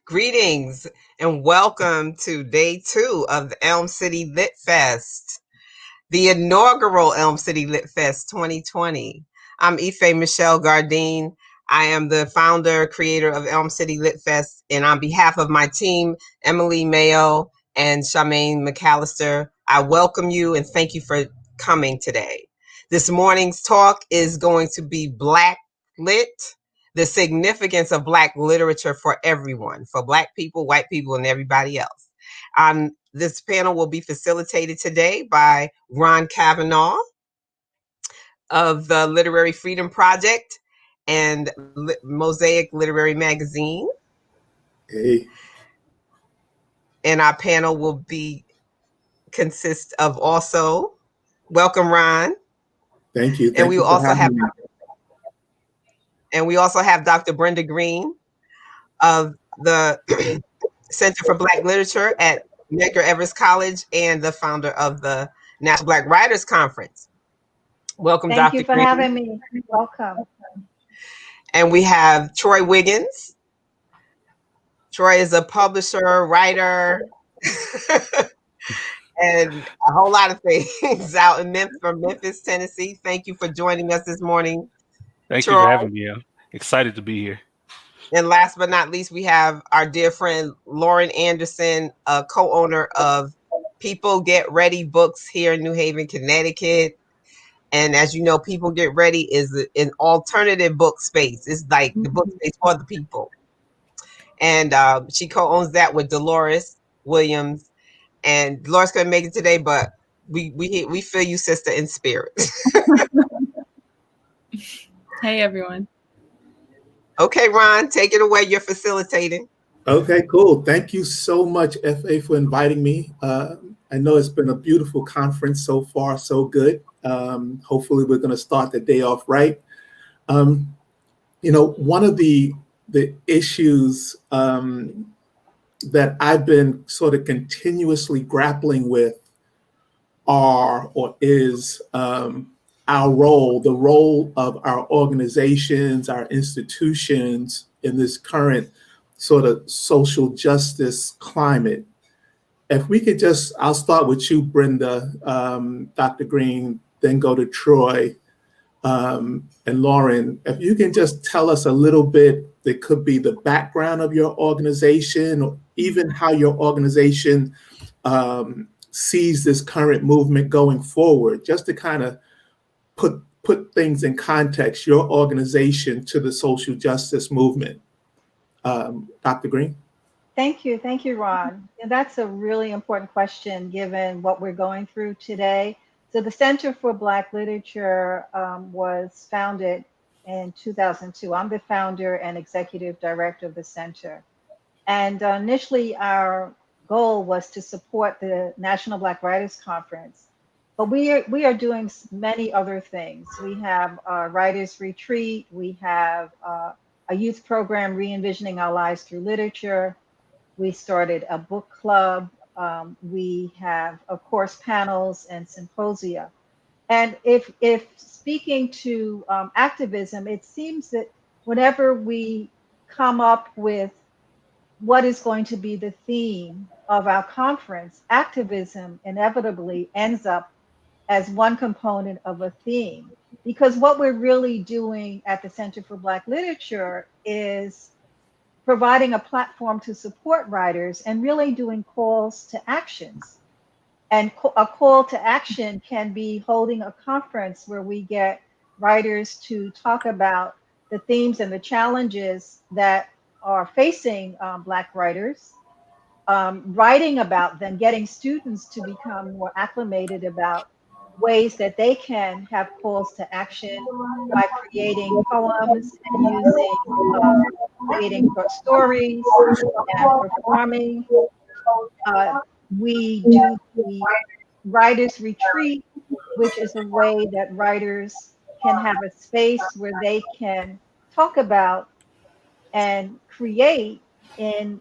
Greetings and welcome to day 2 of the Elm City Lit Fest, the inaugural Elm City Lit Fest 2020. I'm Ife Michelle Gardine. I am the founder, creator of Elm City Lit Fest, and on behalf of my team, Emily Mayo and Charmaine McAllister, I welcome you and thank you for coming today. This morning's talk is going to be Black Lit, the significance of Black literature for everyone, for Black people, white people, and everybody else. This panel will be facilitated today by Ron Kavanaugh of the Literary Freedom Project and Mosaic Literary Magazine. Hey. And our panel will consist of also, welcome Ron. Thank you. And we will also have Dr. Brenda Greene of the Center for Black Literature at Medgar Evers College and the founder of the National Black Writers Conference. Welcome, Dr. Thank you for having me. Welcome. And we have Troy Wiggins. Troy is a publisher, writer, and a whole lot of things out in Memphis, Tennessee. Thank you for joining us this morning. Thank you for having me. I'm excited to be here. And last but not least, we have our dear friend Lauren Anderson, a co-owner of People Get Ready Books here in New Haven, Connecticut. And as you know, People Get Ready is an alternative book space. It's like the book space for the people. And she co-owns that with Dolores Williams. And Dolores couldn't make it today, but we feel you, sister, in spirit. Hey, everyone. Okay, Ron, take it away. You're facilitating. Okay, cool. Thank you so much, FA, for inviting me. I know it's been a beautiful conference so far, so good. Hopefully we're going to start the day off right. One of the issues that I've been sort of continuously grappling with is our role, the role of our organizations, our institutions in this current sort of social justice climate. If we could I'll start with you, Brenda, Dr. Greene, then go to Troy and Lauren. If you can just tell us a little bit, it could be the background of your organization or even how your organization sees this current movement going forward, just to kind of put things in context, your organization to the social justice movement. Dr. Greene? Thank you, Ron. And that's a really important question given what we're going through today. So the Center for Black Literature was founded in 2002. I'm the founder and executive director of the center. And initially our goal was to support the National Black Writers Conference. But we are doing many other things. We have a writers retreat. We have a youth program, Re-envisioning Our Lives Through Literature. We started a book club. We have, of course, panels and symposia. And if speaking to activism, it seems that whenever we come up with what is going to be the theme of our conference, activism inevitably ends up as one component of a theme. Because what we're really doing at the Center for Black Literature is providing a platform to support writers and really doing calls to actions. And a call to action can be holding a conference where we get writers to talk about the themes and the challenges that are facing Black writers, writing about them, getting students to become more acclimated about ways that they can have calls to action by creating poems and creating short stories and performing. We do the Writers Retreat, which is a way that writers can have a space where they can talk about and create in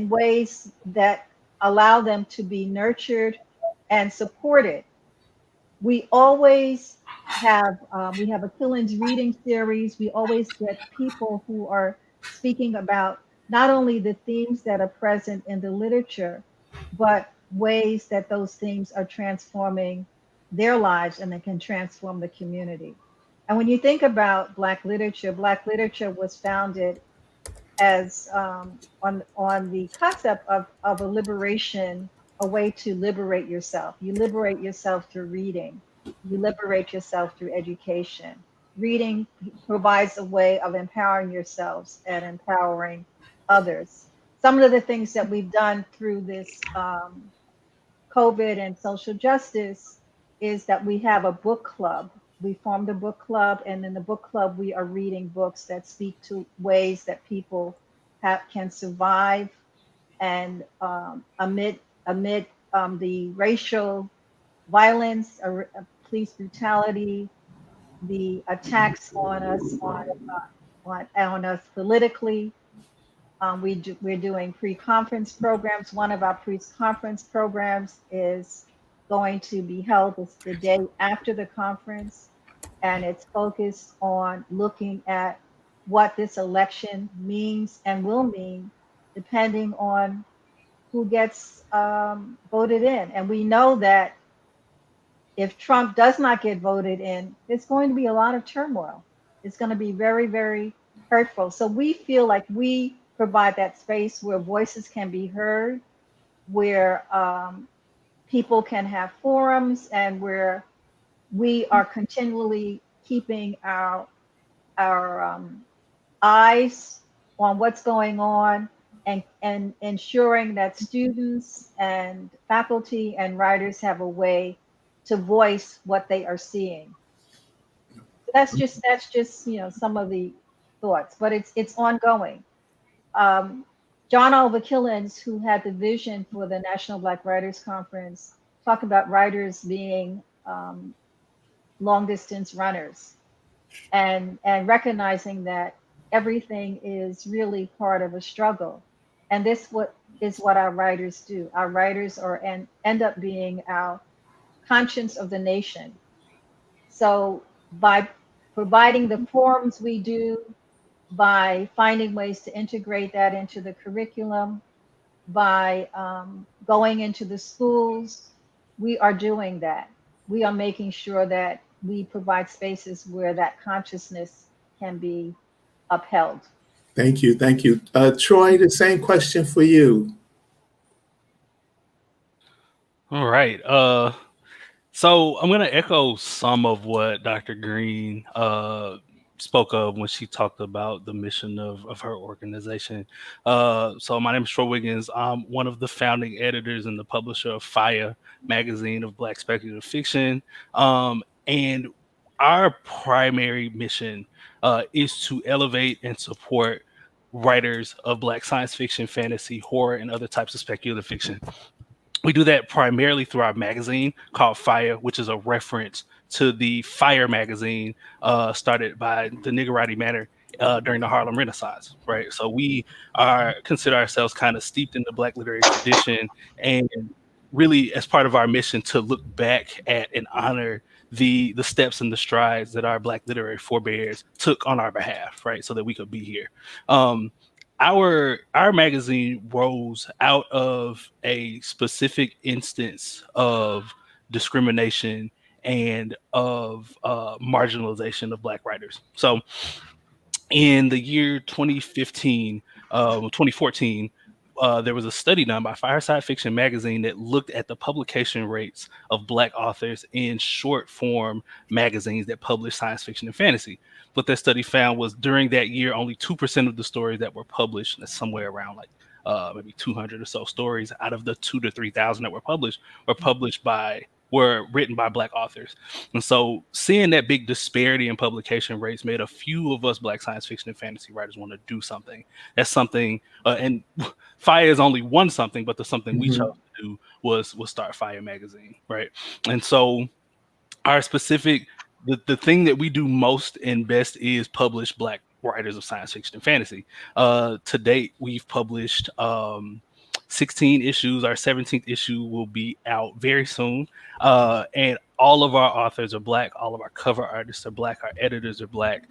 ways that allow them to be nurtured and supported. We always have we have a Killings reading series. We always get people who are speaking about not only the themes that are present in the literature, but ways that those themes are transforming their lives and they can transform the community. And when you think about Black literature was founded as on the concept of a liberation, a way to liberate yourself. You liberate yourself through reading. You liberate yourself through education. Reading provides a way of empowering yourselves and empowering others. Some of the things that we've done through this COVID and social justice is that we have a book club. We formed a book club, and in the book club, we are reading books that speak to ways that people can survive and amid the racial violence, police brutality, the attacks on us on us politically. We're doing pre-conference programs. One of our pre-conference programs is going to be held the day after the conference, and it's focused on looking at what this election means and will mean depending on who gets voted in. And we know that if Trump does not get voted in, there's going to be a lot of turmoil. It's going to be very, very hurtful. So we feel like we provide that space where voices can be heard, where people can have forums, and where we are continually keeping our eyes on what's going on and ensuring that students and faculty and writers have a way to voice what they are seeing. That's just some of the thoughts, but it's ongoing. John Oliver Killens, who had the vision for the National Black Writers Conference, talked about writers being long distance runners and recognizing that everything is really part of a struggle. And this what is what our writers do. Our writers are and end up being our conscience of the nation. So by providing the forums we do, by finding ways to integrate that into the curriculum, by going into the schools, we are doing that. We are making sure that we provide spaces where that consciousness can be upheld. Thank you. Thank you. Troy, the same question for you. All right. So I'm going to echo some of what Dr. Greene spoke of when she talked about the mission of her organization. So my name is Troy Wiggins. I'm one of the founding editors and the publisher of Fire magazine of Black speculative fiction. And our primary mission is to elevate and support writers of Black science fiction, fantasy, horror, and other types of speculative fiction. We do that primarily through our magazine called Fire, which is a reference to the Fire magazine started by the Niggerati Manor during the Harlem Renaissance, right? So we consider ourselves kind of steeped in the Black literary tradition, and really as part of our mission to look back at and honor the steps and the strides that our Black literary forebears took on our behalf, right? So that we could be here. Our magazine rose out of a specific instance of discrimination and of marginalization of Black writers. So in the year 2014, there was a study done by Fireside Fiction magazine that looked at the publication rates of Black authors in short form magazines that publish science fiction and fantasy. What that study found was during that year, only 2% of the stories that were published, that's somewhere around like maybe 200 or so stories out of the 2,000 to 3,000 that were written by Black authors. And so seeing that big disparity in publication rates made a few of us Black science fiction and fantasy writers want to do something. That's something, and Fire is only one something, but the something we chose to do was start Fire magazine, right? And so our specific, the thing that we do most and best is publish Black writers of science fiction and fantasy. To date, we've published 16 issues. Our 17th issue will be out very soon. And all of our authors are Black. All of our cover artists are Black. Our editors are Black.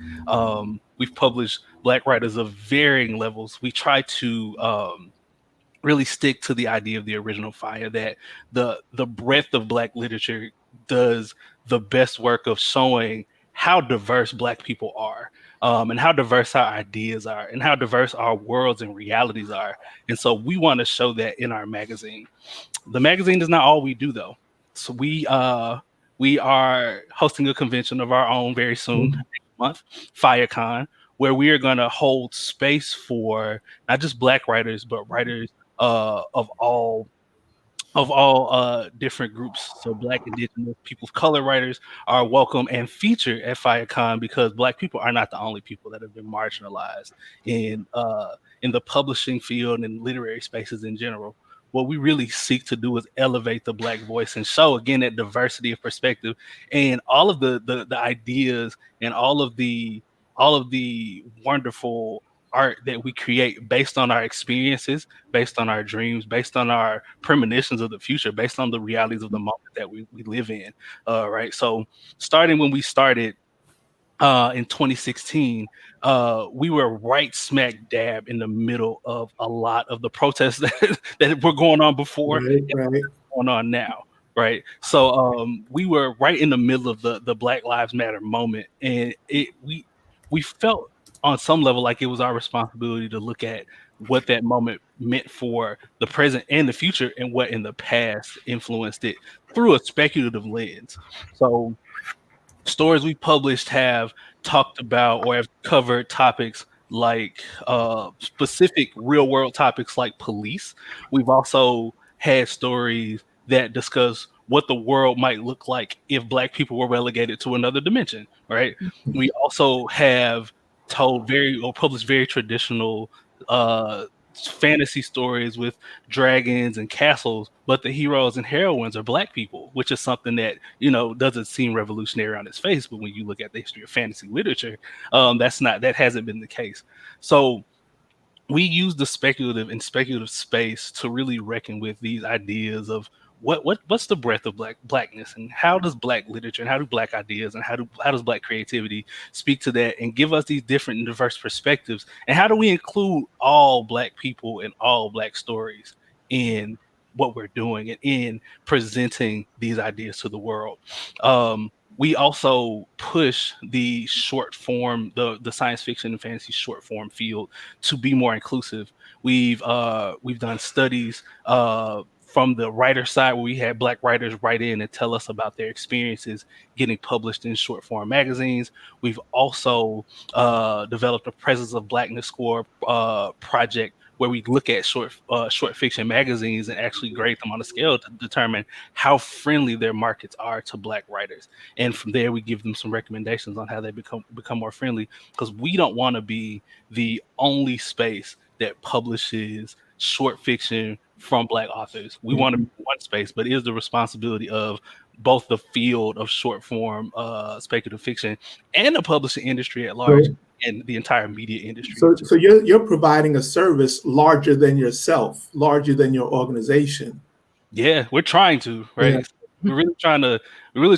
We've published Black writers of varying levels. We try to really stick to the idea of the original fire, that the breadth of Black literature does the best work of showing how diverse Black people are, and how diverse our ideas are, and how diverse our worlds and realities are. And so we want to show that in our magazine. The magazine is not all we do, though. So we are hosting a convention of our own very soon, next month, FireCon, where we are going to hold space for not just Black writers, but writers of all different groups. So Black, Indigenous, people of color writers are welcome and featured at FireCon, because Black people are not the only people that have been marginalized in the publishing field and literary spaces in general. What we really seek to do is elevate the Black voice and show, again, that diversity of perspective and all of the ideas and all of the wonderful art that we create based on our experiences, based on our dreams, based on our premonitions of the future, based on the realities of the moment that we live in. Right. So starting when we started in 2016, we were right smack dab in the middle of a lot of the protests that were going on before and going on now. Right. So we were right in the middle of the Black Lives Matter moment. And we felt on some level like it was our responsibility to look at what that moment meant for the present and the future, and what in the past influenced it through a speculative lens. So stories we published have talked about or have covered topics like specific real world topics like police. We've also had stories that discuss what the world might look like if Black people were relegated to another dimension, right? We also have published very traditional fantasy stories with dragons and castles, but the heroes and heroines are Black people, which is something that, doesn't seem revolutionary on its face, but when you look at the history of fantasy literature, that hasn't been the case. So we use the speculative space to really reckon with these ideas of what's the breadth of Blackness, and how does Black literature and how do Black ideas and how does Black creativity speak to that and give us these different and diverse perspectives, and how do we include all Black people and all Black stories in what we're doing and in presenting these ideas to the world. We also push the short form, the science fiction and fantasy short form field to be more inclusive. We've done studies from the writer side, where we had Black writers write in and tell us about their experiences getting published in short form magazines. We've also developed a Presence of Blackness score project, where we look at short fiction magazines and actually grade them on a scale to determine how friendly their markets are to Black writers. And from there, we give them some recommendations on how they become more friendly, because we don't want to be the only space that publishes short fiction from Black authors. We want to be one space, but it is the responsibility of both the field of short form speculative fiction and the publishing industry at large, and the entire media industry. So you're providing a service larger than yourself, larger than your organization. Yeah, we're trying to, right? Yeah. We're really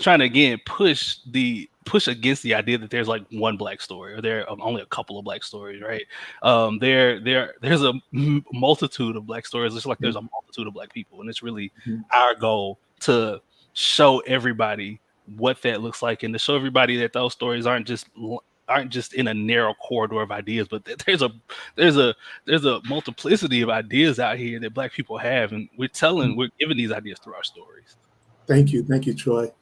trying to again push against the idea that there's like one Black story, or there are only a couple of Black stories, right? There's a multitude of Black stories, just like there's a multitude of Black people, and it's really our goal to show everybody what that looks like, and to show everybody that those stories aren't just in a narrow corridor of ideas, but there's a multiplicity of ideas out here that Black people have, and we're giving these ideas through our stories. Thank you, Troy.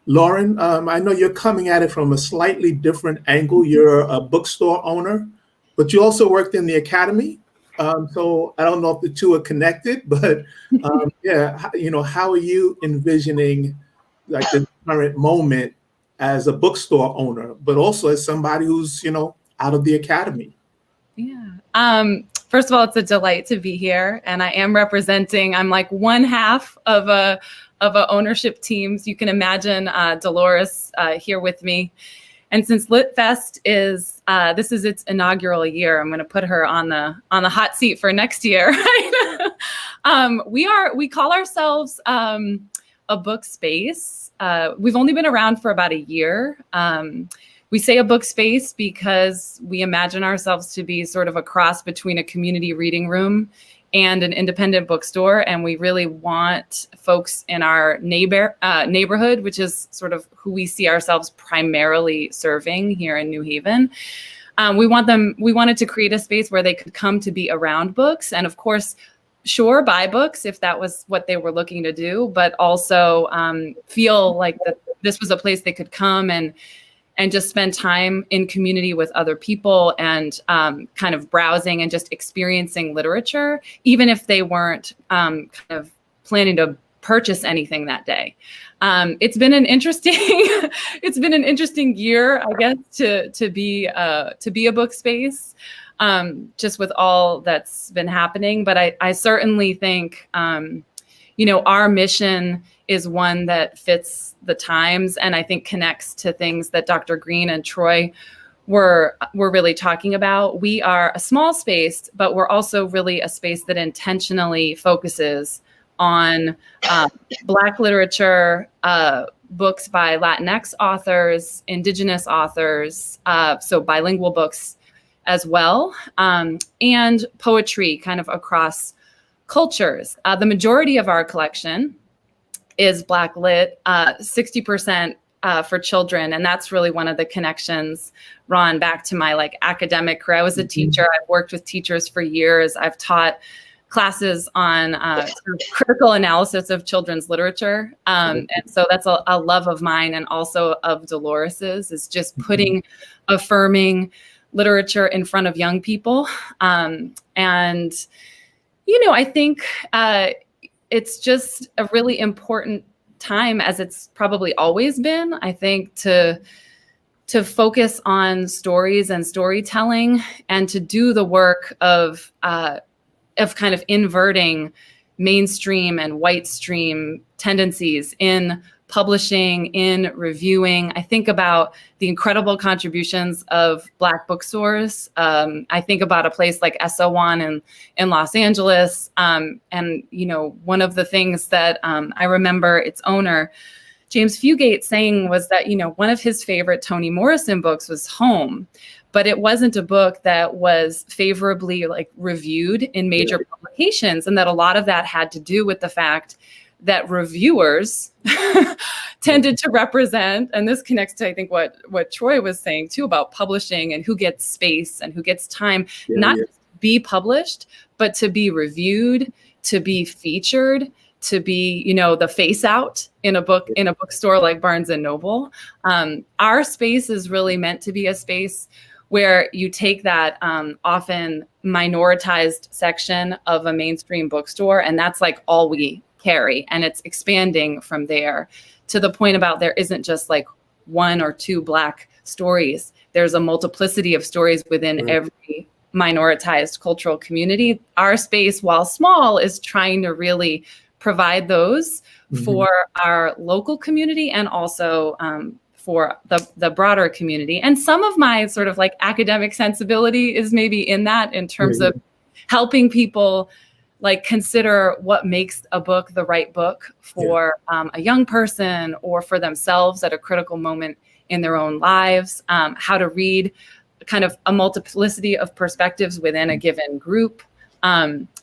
Lauren, I know you're coming at it from a slightly different angle. You're a bookstore owner, but you also worked in the academy. So I don't know if the two are connected, but how are you envisioning like the current moment as a bookstore owner, but also as somebody who's, out of the academy? Yeah. First of all, it's a delight to be here, and I am representing. I'm like one half of a ownership team. So you can imagine Dolores here with me. And since LitFest is this is its inaugural year, I'm going to put her on the hot seat for next year. We call ourselves a book space. We've only been around for about a year. We say a book space because we imagine ourselves to be sort of a cross between a community reading room and an independent bookstore. And we really want folks in our neighborhood, which is sort of who we see ourselves primarily serving here in New Haven. We wanted to create a space where they could come to be around books. And of course, sure, buy books if that was what they were looking to do, but also feel like that this was a place they could come and just spend time in community with other people and kind of browsing and just experiencing literature, even if they weren't kind of planning to purchase anything that day. It's been an interesting year, I guess, to be a book space, just with all that's been happening. But I certainly think, our mission is one that fits the times and I think connects to things that Dr. Greene and Troy were really talking about. We are a small space, but we're also really a space that intentionally focuses on Black literature, books by Latinx authors, Indigenous authors, so bilingual books as well, and poetry kind of across cultures. The majority of our collection is Black lit, 60% for children. And that's really one of the connections, Ron, back to my academic career. I was a teacher. I've worked with teachers for years. I've taught classes on sort of critical analysis of children's literature. And so that's a love of mine and also of Dolores's, is just putting affirming literature in front of young people. And, I think it's just a really important time, as it's probably always been, I think, to focus on stories and storytelling and to do the work of kind of inverting mainstream and white stream tendencies in publishing, in reviewing. I think about the incredible contributions of Black bookstores. I think about a place like SO1 in Los Angeles. And, one of the things that I remember its owner, James Fugate, saying was that, one of his favorite Toni Morrison books was Home, but it wasn't a book that was favorably reviewed in major publications. And that a lot of that had to do with the fact that reviewers tended to represent, and this connects to, I think, what Troy was saying too about publishing and who gets space and who gets time, not to be published, but to be reviewed, to be featured, to be, the face out in a bookstore like Barnes and Noble. Our space is really meant to be a space where you take that often minoritized section of a mainstream bookstore, and that's all we carry, and it's expanding from there to the point about there isn't just one or two Black stories. There's a multiplicity of stories within every minoritized cultural community. Our space, while small, is trying to really provide those for our local community and also for the broader community. And some of my sort of academic sensibility is maybe in that, in terms of helping people consider what makes a book the right book for a young person or for themselves at a critical moment in their own lives, how to read kind of a multiplicity of perspectives within a given group.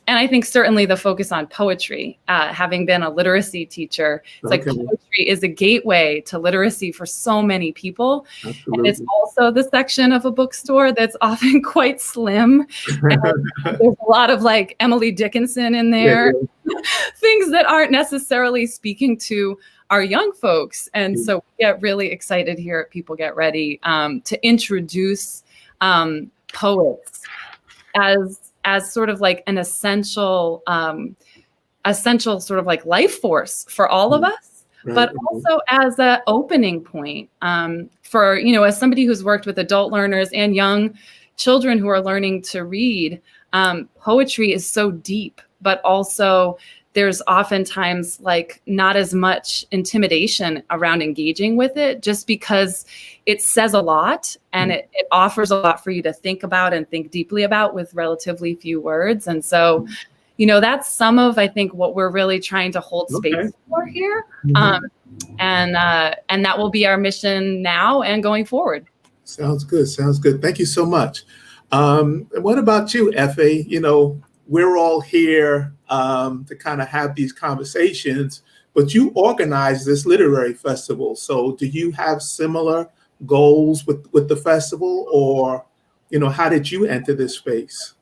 And I think certainly the focus on poetry, having been a literacy teacher, it's poetry is a gateway to literacy for so many people. Absolutely. And it's also the section of a bookstore that's often quite slim. And there's a lot of Emily Dickinson in there, things that aren't necessarily speaking to our young folks. And so we get really excited here at People Get Ready to introduce poets as sort of an essential sort of life force for all of us, but also as an opening point for, as somebody who's worked with adult learners and young children who are learning to read, poetry is so deep, but also there's oftentimes not as much intimidation around engaging with it, just because it says a lot and it offers a lot for you to think about and think deeply about with relatively few words. And so, that's some of, I think, what we're really trying to hold space for here. And that will be our mission now and going forward. Sounds good. Sounds good. Thank you so much. And what about you, Effie? We're all here to kind of have these conversations, but you organize this literary festival. So do you have similar goals with the festival, or, how did you enter this space?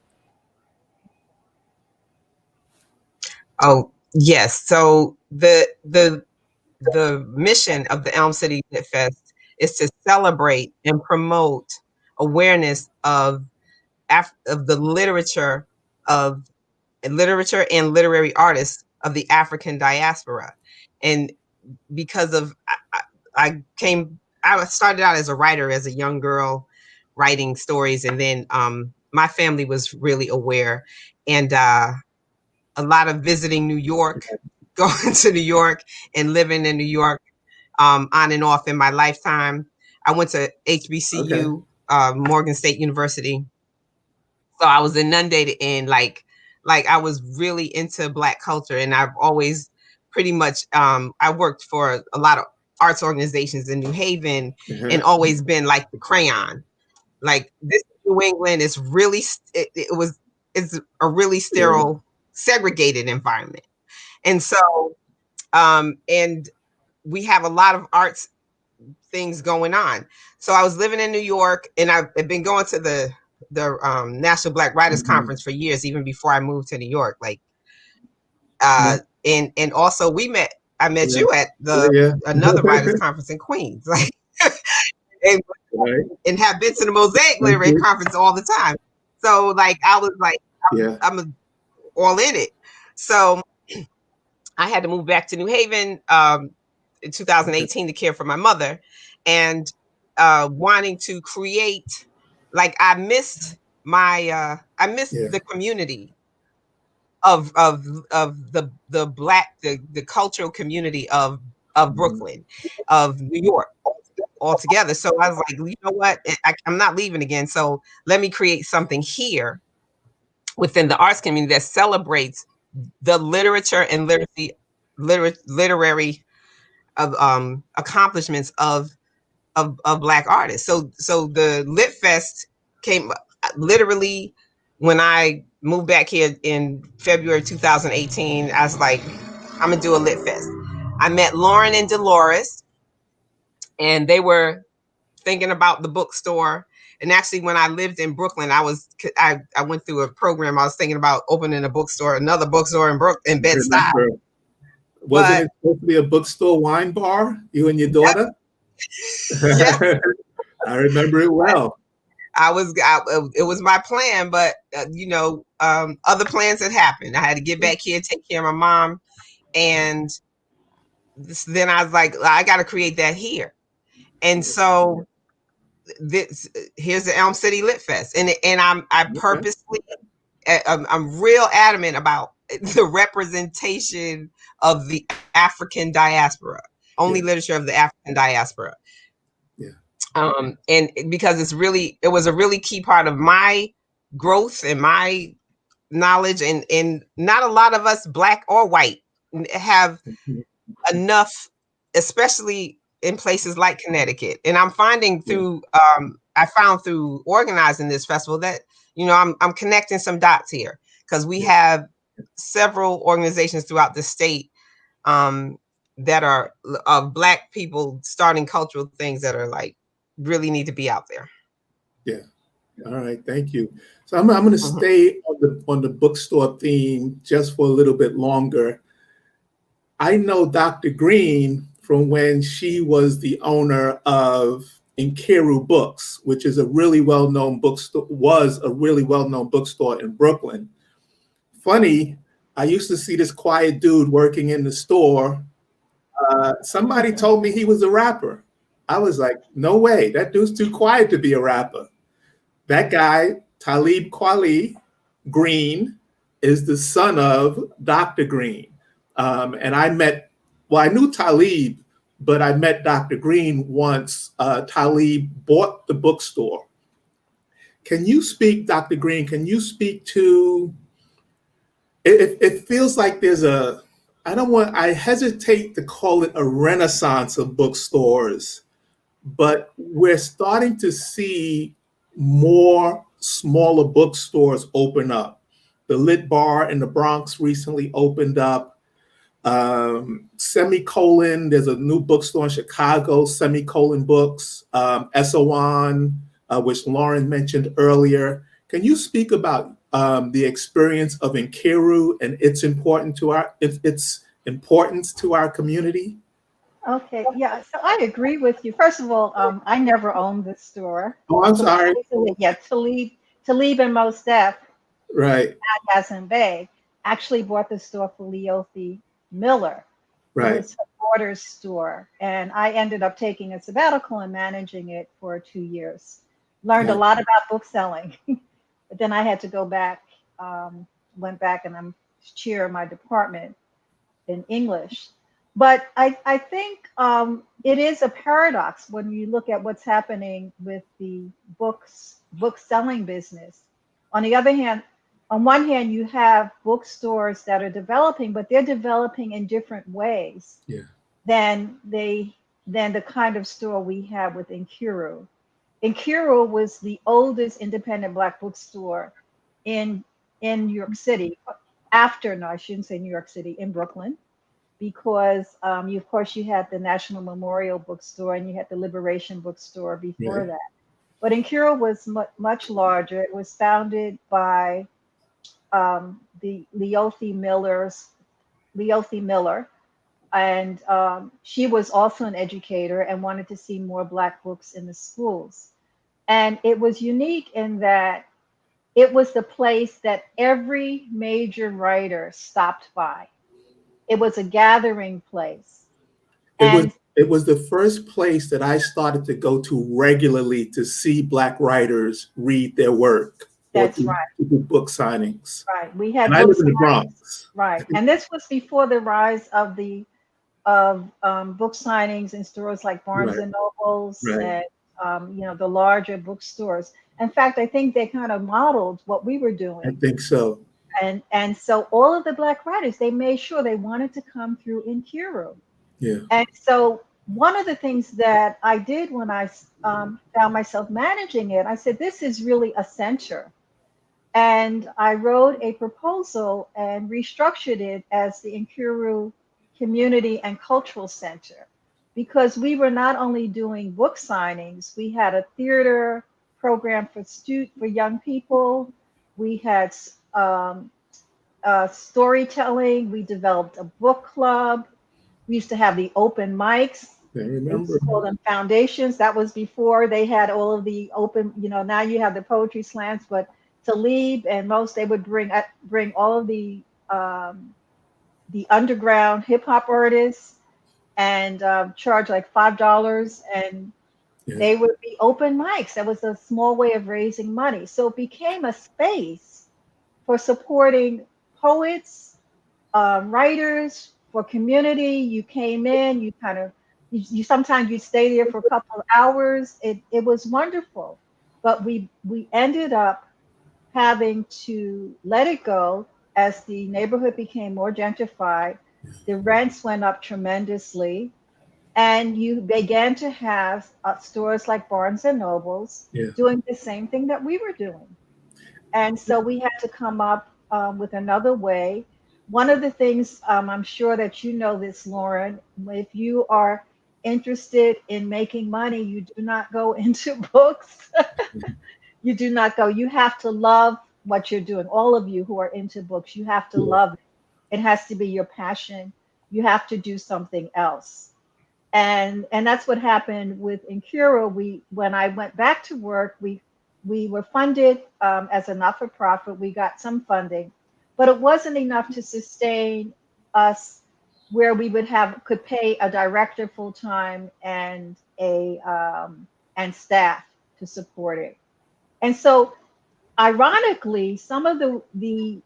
Oh, yes. So the mission of the Elm City Lit Fest is to celebrate and promote awareness of the literature and literary artists of the African diaspora. And because of I started out as a writer as a young girl, writing stories, and then my family was really aware, and a lot of visiting New York, going to New York and living in New York on and off in my lifetime. I went to HBCU, Morgan State University. So I was inundated in like I was really into Black culture, and I've always pretty much I worked for a lot of arts organizations in New Haven, and always been like the crayon. Like, this New England is really it's a really sterile, segregated environment. And so and we have a lot of arts things going on. So I was living in New York, and I've been going to the National Black Writers Conference for years, even before I moved to New York. Like, and also I met you at another writers conference in Queens, like, and have been to the Mosaic Literary Conference all the time. So like, I was like, I'm all in it. So I had to move back to New Haven in 2018 to care for my mother, and wanting to create, like, I missed the community of the Black, the cultural community of Brooklyn, of New York altogether. So I was like, you know what, I'm not leaving again. So let me create something here within the arts community that celebrates the literature and literary accomplishments of Black artists. So the Lit Fest came literally when I moved back here in February 2018. I was like, I'm gonna do a Lit Fest. I met Lauren and Dolores, and they were thinking about the bookstore. And actually, when I lived in Brooklyn, I went through a program. I was thinking about opening another bookstore in Bed-Stuy. Wasn't it supposed to be a bookstore wine bar, you and your daughter? Yes. I remember it well. It was my plan, but other plans had happened. I had to get back here, take care of my mom, and then I was like, I got to create that here. And so here's the Elm City Lit Fest, and I purposely, I'm real adamant about the representation of the African diaspora, only literature of the African diaspora. And because it was a really key part of my growth and my knowledge, and not a lot of us, Black or white, have enough, especially in places like Connecticut. And I'm finding I found through organizing this festival that, I'm connecting some dots here, because we have several organizations throughout the state that are of Black people starting cultural things that are like, really need to be out there. Yeah. All right. Thank you. So I'm going to stay on the bookstore theme just for a little bit longer. I know Dr. Greene from when she was the owner of Nkiru Books, which is a really well-known bookstore, in Brooklyn. Funny, I used to see this quiet dude working in the store. Somebody told me he was a rapper. I was like, no way, that dude's too quiet to be a rapper. That guy, Talib Kweli Greene, is the son of Dr. Greene. And I knew Talib, but I met Dr. Greene once. Talib bought the bookstore. Can you speak, Dr. Greene, to it feels like there's I hesitate to call it a renaissance of bookstores, but we're starting to see more smaller bookstores open up. The Lit Bar in the Bronx recently opened up. Semicolon, there's a new bookstore in Chicago, Semicolon Books, SON, which Lauren mentioned earlier. Can you speak about the experience of Nkiru and its importance to our community? Okay, yeah, so I agree with you. First of all, I never owned the store. Oh, I'm sorry. Yeah, Talib and Mostef Right, at Yasin Bey actually bought the store for Leothi Miller. It right, was her daughter's store, and I ended up taking a sabbatical and managing it for 2 years. Learned a right. lot about bookselling, but then I had to go back, went back, and I'm chair of my department in English. But I think it is a paradox when you look at what's happening with the book selling business. On the other hand, on one hand, you have bookstores that are developing, but they're developing in different ways Yeah, than the kind of store we have with Nkiru. Nkiru was the oldest independent Black bookstore in New York City. After, no, I shouldn't say New York City, in Brooklyn, because of course you had the National Memorial Bookstore and you had the Liberation Bookstore before right, that. But Nkiru was much larger. It was founded by the Leothi Miller, and she was also an educator and wanted to see more Black books in the schools. And it was unique in that it was the place that every major writer stopped by. It was a gathering place. it was And it was the first place that I started to go to regularly to see Black writers read their work or that's right, to do book signings. right. We And had I live books, in the Bronx. right. And this was before the rise of book signings in stores like Barnes Right, and Nobles right. and the larger bookstores. In fact, I think they kind of modeled what we were I doing. think so. And so all of the Black writers, they made sure they wanted to come through Nkiru. Yeah, And so one of the things that I did when I found myself managing it, I said, this is really a center. And I wrote a proposal and restructured it as the Nkiru Community and Cultural Center, because we were not only doing book signings, we had a theater program for young people. We had storytelling. We developed a book club. We used to have the open mics. I They used remember. to call them foundations. That was before they had all of the open, now you have the poetry slams, but Talib and most, they would bring all of the underground hip hop artists and charge like $5, and Yeah, they would be open mics. That was a small way of raising money. So it became a space for supporting poets, writers, for community. You came in, you kind of, you sometimes you stay there for a couple of hours. It was wonderful, but we ended up having to let it go as the neighborhood became more gentrified. The rents went up tremendously, and you began to have stores like Barnes and Nobles yeah. doing the same thing that we were doing. And so we had to come up with another way. One of the things, I'm sure that you know this, Lauren, if you are interested in making money, you do not go into books. You do not go. You have to love what you're doing. All of you who are into books, you have to Yeah. love it. It has to be your passion. You have to do something else. And that's what happened with Incura. When I went back to work, we were funded as a not-for-profit. We got some funding, but it wasn't enough to sustain us where we could pay a director full-time and a and staff to support it. And so ironically, some of the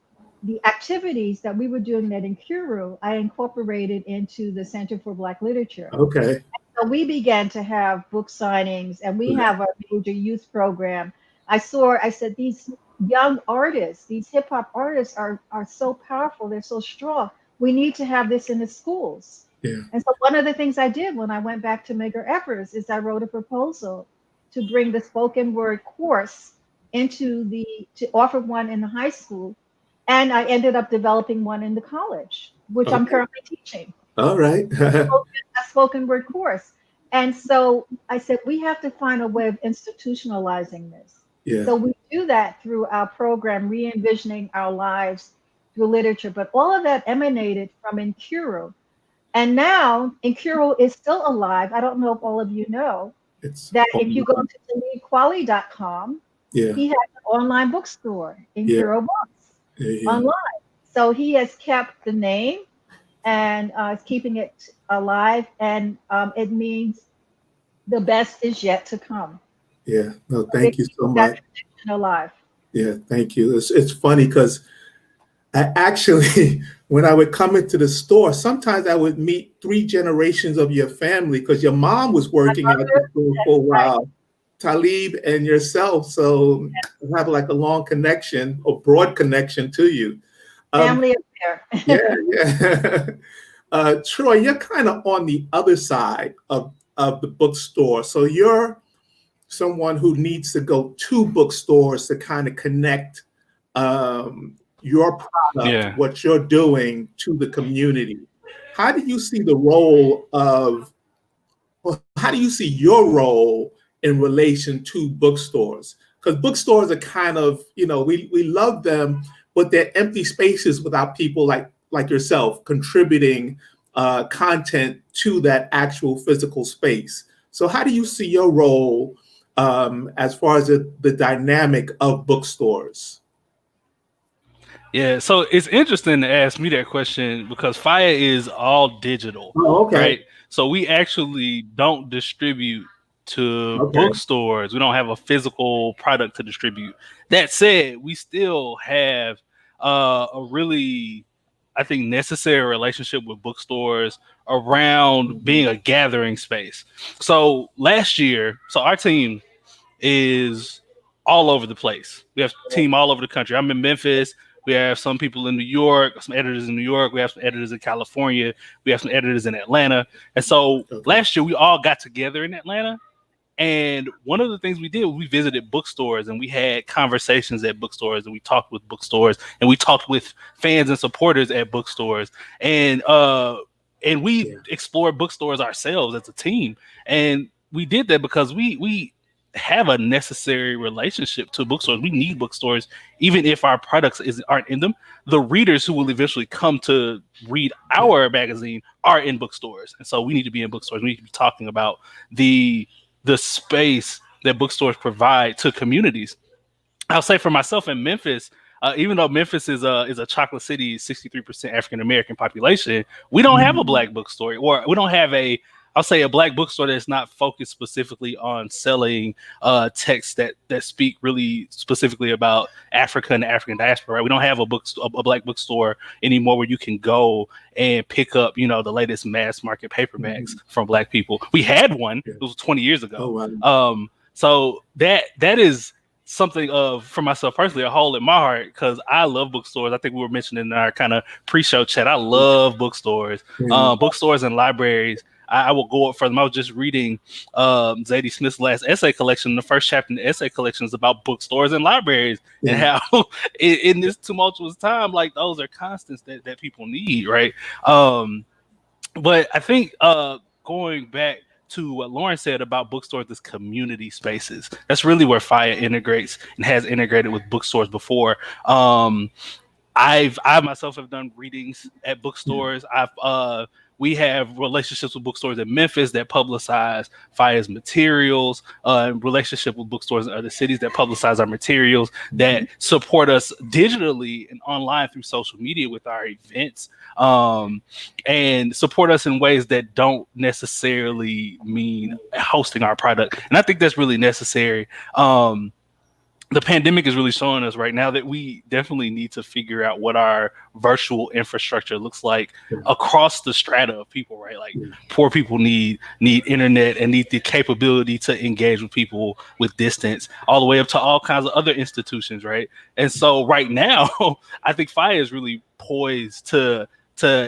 activities that we were doing at Incuru, I incorporated into the Center for Black Literature. Okay. So we began to have book signings, and we Right. have a major youth program. I said young artists, these hip hop artists are so powerful. They're so strong. We need to have this in the schools. Yeah. And so one of the things I did when I went back to Medgar Evers is I wrote a proposal to bring the spoken word course to offer one in the high school. And I ended up developing one in the college, which I'm Okay. currently teaching. All right. A spoken word course. And so I said, we have to find a way of institutionalizing this. Yeah. So we do that through our program, Re-envisioning Our Lives Through Literature. But all of that emanated from Incuro. And now Incuro is still alive. I don't know if all of you know It's that if you go to DeLeeQuali.com, yeah. he has an online bookstore, Incuro Books, Yeah. online. So he has kept the name and is keeping it alive. And it means the best is yet to come. Yeah. No, thank you so That much. tradition alive. Yeah, thank you. It's funny because I actually, when I would come into the store, sometimes I would meet 3 generations of your family because your mom was working at the store for a while, Talib and yourself. So I have like a long connection or broad connection to you. Family affair. Yeah. Troy, you're kind of on the other side of the bookstore. So you're someone who needs to go to bookstores to kind of connect your product, what you're doing to the community. How do you see the role of, well, how do you see your role in relation to bookstores? Because bookstores are kind of, we love them, but they're empty spaces without people like yourself contributing content to that actual physical space. So how do you see your role as far as the dynamic of bookstores? Yeah, so it's interesting to ask me that question because Fire is all digital, right? So we actually don't distribute to bookstores. We don't have a physical product to distribute. That said, we still have a really, I think, necessary relationship with bookstores around being a gathering space. So last year, our team is all over the place. We have a team all over the country. I'm in Memphis. We have some people in New York, some editors in New York. We have some editors in California. We have some editors in Atlanta. And so last year we all got together in Atlanta. And one of the things we did was we visited bookstores and we had conversations at bookstores and we talked with bookstores and we talked with fans and supporters at bookstores. And we explored bookstores ourselves as a team. And we did that because we have a necessary relationship to bookstores. We need bookstores, even if our products aren't in them. The readers who will eventually come to read our magazine are in bookstores, and so we need to be in bookstores. We need to be talking about the space that bookstores provide to communities. I'll say for myself in Memphis, even though Memphis is a chocolate city, 63% African American population, we don't have a black bookstore, or we don't have a black bookstore that's not focused specifically on selling texts that speak really specifically about Africa and the African diaspora. Right? We don't have a black bookstore anymore where you can go and pick up, the latest mass market paperbacks from black people. We had one; it was 20 years ago. Oh, wow. So that is something for myself personally, a hole in my heart, because I love bookstores. I think we were mentioning in our kind of pre-show chat, I love bookstores, bookstores and libraries. I will go up for them. I was just reading Zadie Smith's last essay collection. The first chapter in the essay collection is about bookstores and libraries and how in this tumultuous time, like those are constants that people need, right? But I think going back to what Lauren said about bookstores as community spaces, that's really where Fire integrates and has integrated with bookstores before. I myself have done readings at bookstores. We have relationships with bookstores in Memphis that publicize Fire's materials, relationship with bookstores in other cities that publicize our materials, that support us digitally and online through social media with our events, and support us in ways that don't necessarily mean hosting our product. And I think that's really necessary. the pandemic is really showing us right now that we definitely need to figure out what our virtual infrastructure looks like across the strata of people, right? Like poor people need internet and need the capability to engage with people with distance, all the way up to all kinds of other institutions, right? And so right now, I think FIRE is really poised to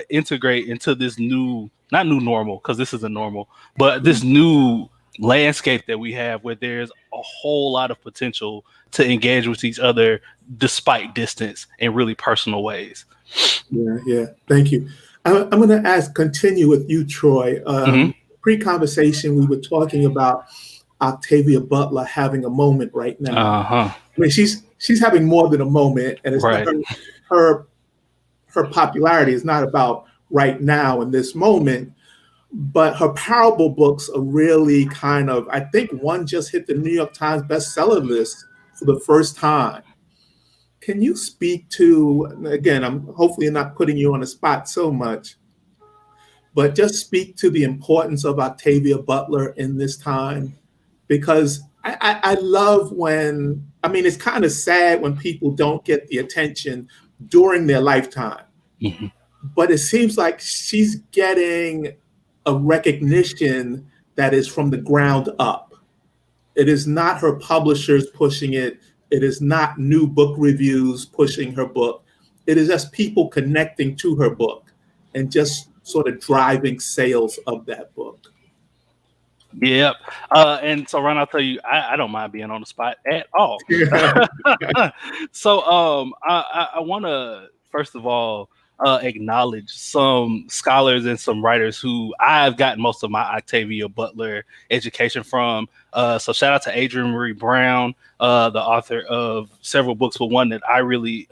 integrate into this new, not new normal, because this isn't normal, but this new landscape that we have where there's a whole lot of potential to engage with each other despite distance in really personal ways. Yeah. Thank you. I'm going to continue with you, Troy. Pre-conversation, we were talking about Octavia Butler having a moment right now. I mean, she's having more than a moment, and it's not her popularity is not about right now in this moment, but her parable books are really kind of, I think one just hit the New York Times bestseller list for the first time. Can you speak to, again, I'm hopefully not putting you on the spot so much, but just speak to the importance of Octavia Butler in this time? Because I love when, I mean, it's kind of sad when people don't get the attention during their lifetime, but it seems like she's getting a recognition that is from the ground up. It is not her publishers pushing it. It is not new book reviews pushing her book. It is just people connecting to her book and just sort of driving sales of that book. Yep. And so, Ron, I'll tell you, I don't mind being on the spot at all. So I want to, first of all, acknowledge some scholars and some writers who I've gotten most of my Octavia Butler education from. So shout out to Adrienne Marie Brown, the author of several books, but one that I really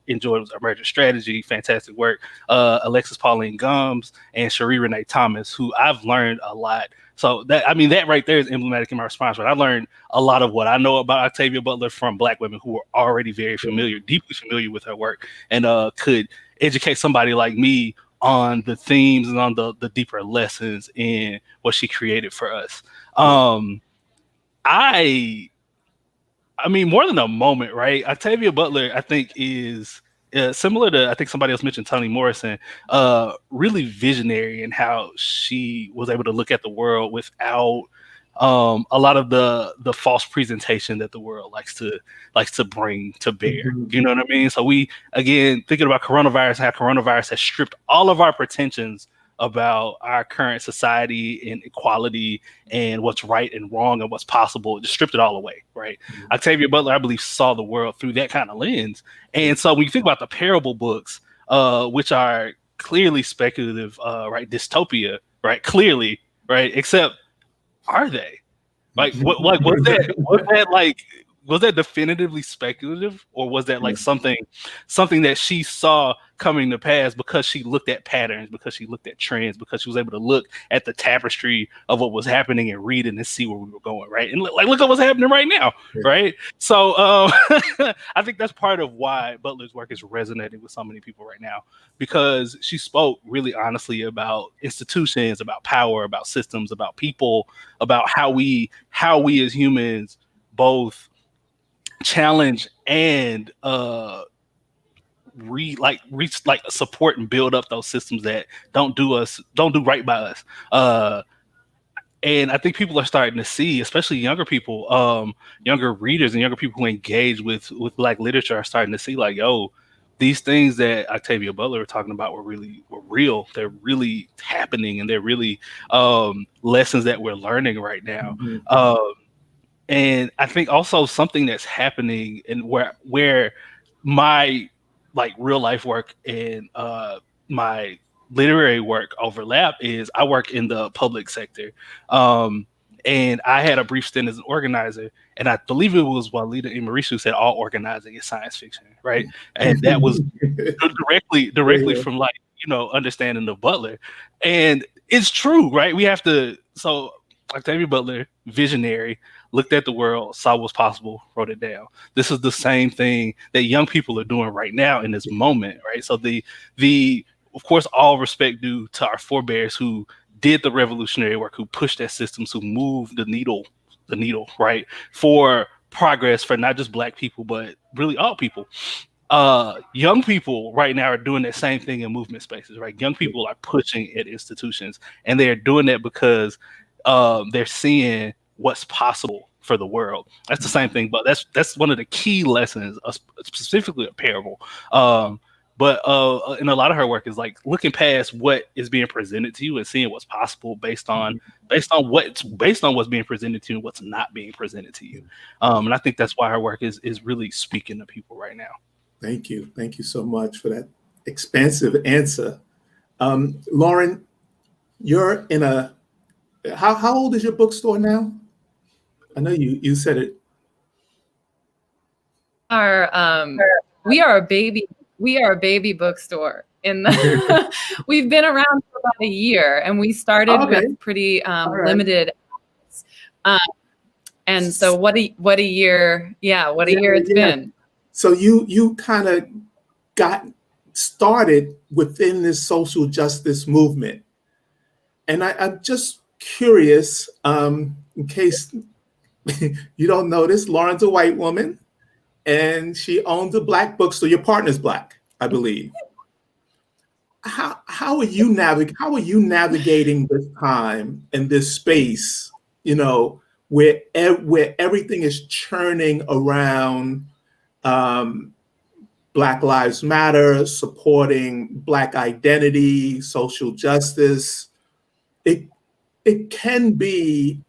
enjoyed was Emergent Strategy, fantastic work. Alexis Pauline Gumbs and Cherie Renee Thomas, who I've learned a lot. So that, I mean, that right there is emblematic in my response. Right? I learned a lot of what I know about Octavia Butler from Black women who were already very familiar, deeply familiar with her work, and could educate somebody like me on the themes and on the deeper lessons in what she created for us. I mean, more than a moment, right? Octavia Butler, I think, is similar to, I think somebody else mentioned Toni Morrison, really visionary in how she was able to look at the world without a lot of the false presentation that the world likes to bring to bear. You know what I mean? So we, again, thinking about coronavirus, how coronavirus has stripped all of our pretensions about our current society and equality and what's right and wrong and what's possible, just stripped it all away, right? Octavia Butler, I believe, saw the world through that kind of lens. And so when you think about the parable books, which are clearly speculative, right? Dystopia, right? Clearly, right? Except, are they? Like, what? Like, was that definitively speculative, or was that like something that she saw coming to pass because she looked at patterns, because she looked at trends, because she was able to look at the tapestry of what was happening and read it and see where we were going, right? And like, look at what's happening right now, right? So I think that's part of why Butler's work is resonating with so many people right now, because she spoke really honestly about institutions, about power, about systems, about people, about how we as humans both challenge and support and build up those systems that don't do right by us. And I think people are starting to see, especially younger people, younger readers and younger people who engage with Black literature are starting to see, like, yo, these things that Octavia Butler were talking about were real. They're really happening, and they're really lessons that we're learning right now. And I think also something that's happening, and where my like real life work and my literary work overlap, is I work in the public sector. And I had a brief stint as an organizer, and I believe it was Walida Imarisu who said all organizing is science fiction, right? And that was directly from, like, you know, understanding the Butler. And it's true, right? We have to, so Octavia Butler, visionary, looked at the world, saw what's possible, wrote it down. This is the same thing that young people are doing right now in this moment, right? So the of course, all respect due to our forebears who did the revolutionary work, who pushed that systems, who moved the needle, right, for progress for not just Black people, but really all people. Young people right now are doing that same thing in movement spaces, right? Young people are pushing at institutions, and they're doing that because they're seeing what's possible for the world. That's the same thing, but that's one of the key lessons, specifically a parable. But in a lot of her work is like looking past what is being presented to you and seeing what's possible based on what's being presented to you and what's not being presented to you. And I think that's why her work is really speaking to people right now. Thank you. Thank you so much for that expansive answer. Lauren, you're in how old is your bookstore now? I know you said it. We are a baby bookstore. We've been around for about a year, and we started with pretty limited. And so what a year it's been. So you kind of got started within this social justice movement. And I'm just curious, in case you don't know this, Lauren's a white woman and she owns a Black bookstore. Your partner's Black, I believe. How are you navigating this time and this space, where everything is churning around Black Lives Matter, supporting Black identity, social justice? It can be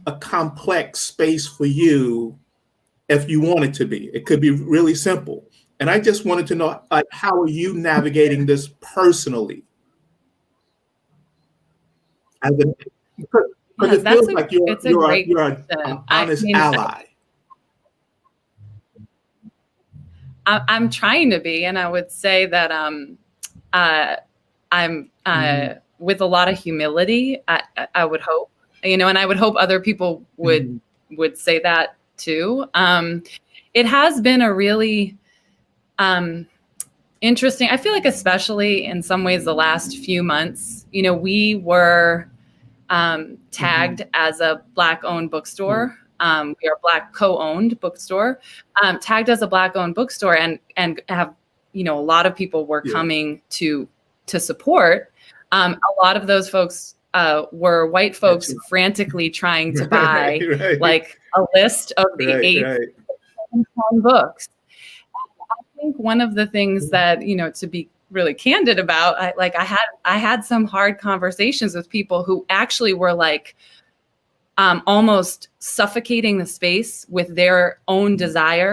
a complex space for you if you want it to be. It could be really simple. And I just wanted to know, how are you navigating this personally? Because it feels like you're an honest ally. I'm trying to be, and I would say that I'm with a lot of humility. I would hope, and I would hope other people would say that too. It has been a really interesting. I feel like, especially in some ways, the last few months, we were tagged as a Black-owned bookstore. We are a Black co-owned bookstore, tagged as a Black-owned bookstore, and have a lot of people were coming to support. A lot of those folks were white folks frantically trying to buy like a list of the 8 books. I think one of the things that to be really candid about, I had some hard conversations with people who actually were like almost suffocating the space with their own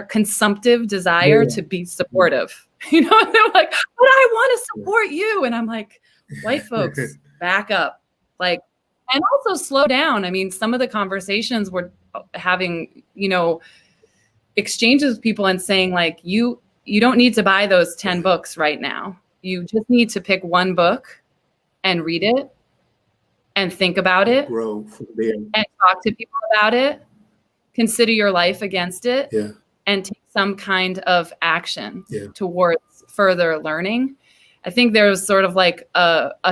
consumptive desire to be supportive. They're like, but I want to support you. And I'm like, white folks, back up. And also slow down. I mean, some of the conversations we're having, exchanges with people and saying like, you don't need to buy those 10 books right now. You just need to pick one book and read it and think about it, grow from there, and talk to people about it, consider your life against it, and take some kind of action towards further learning. I think there's sort of like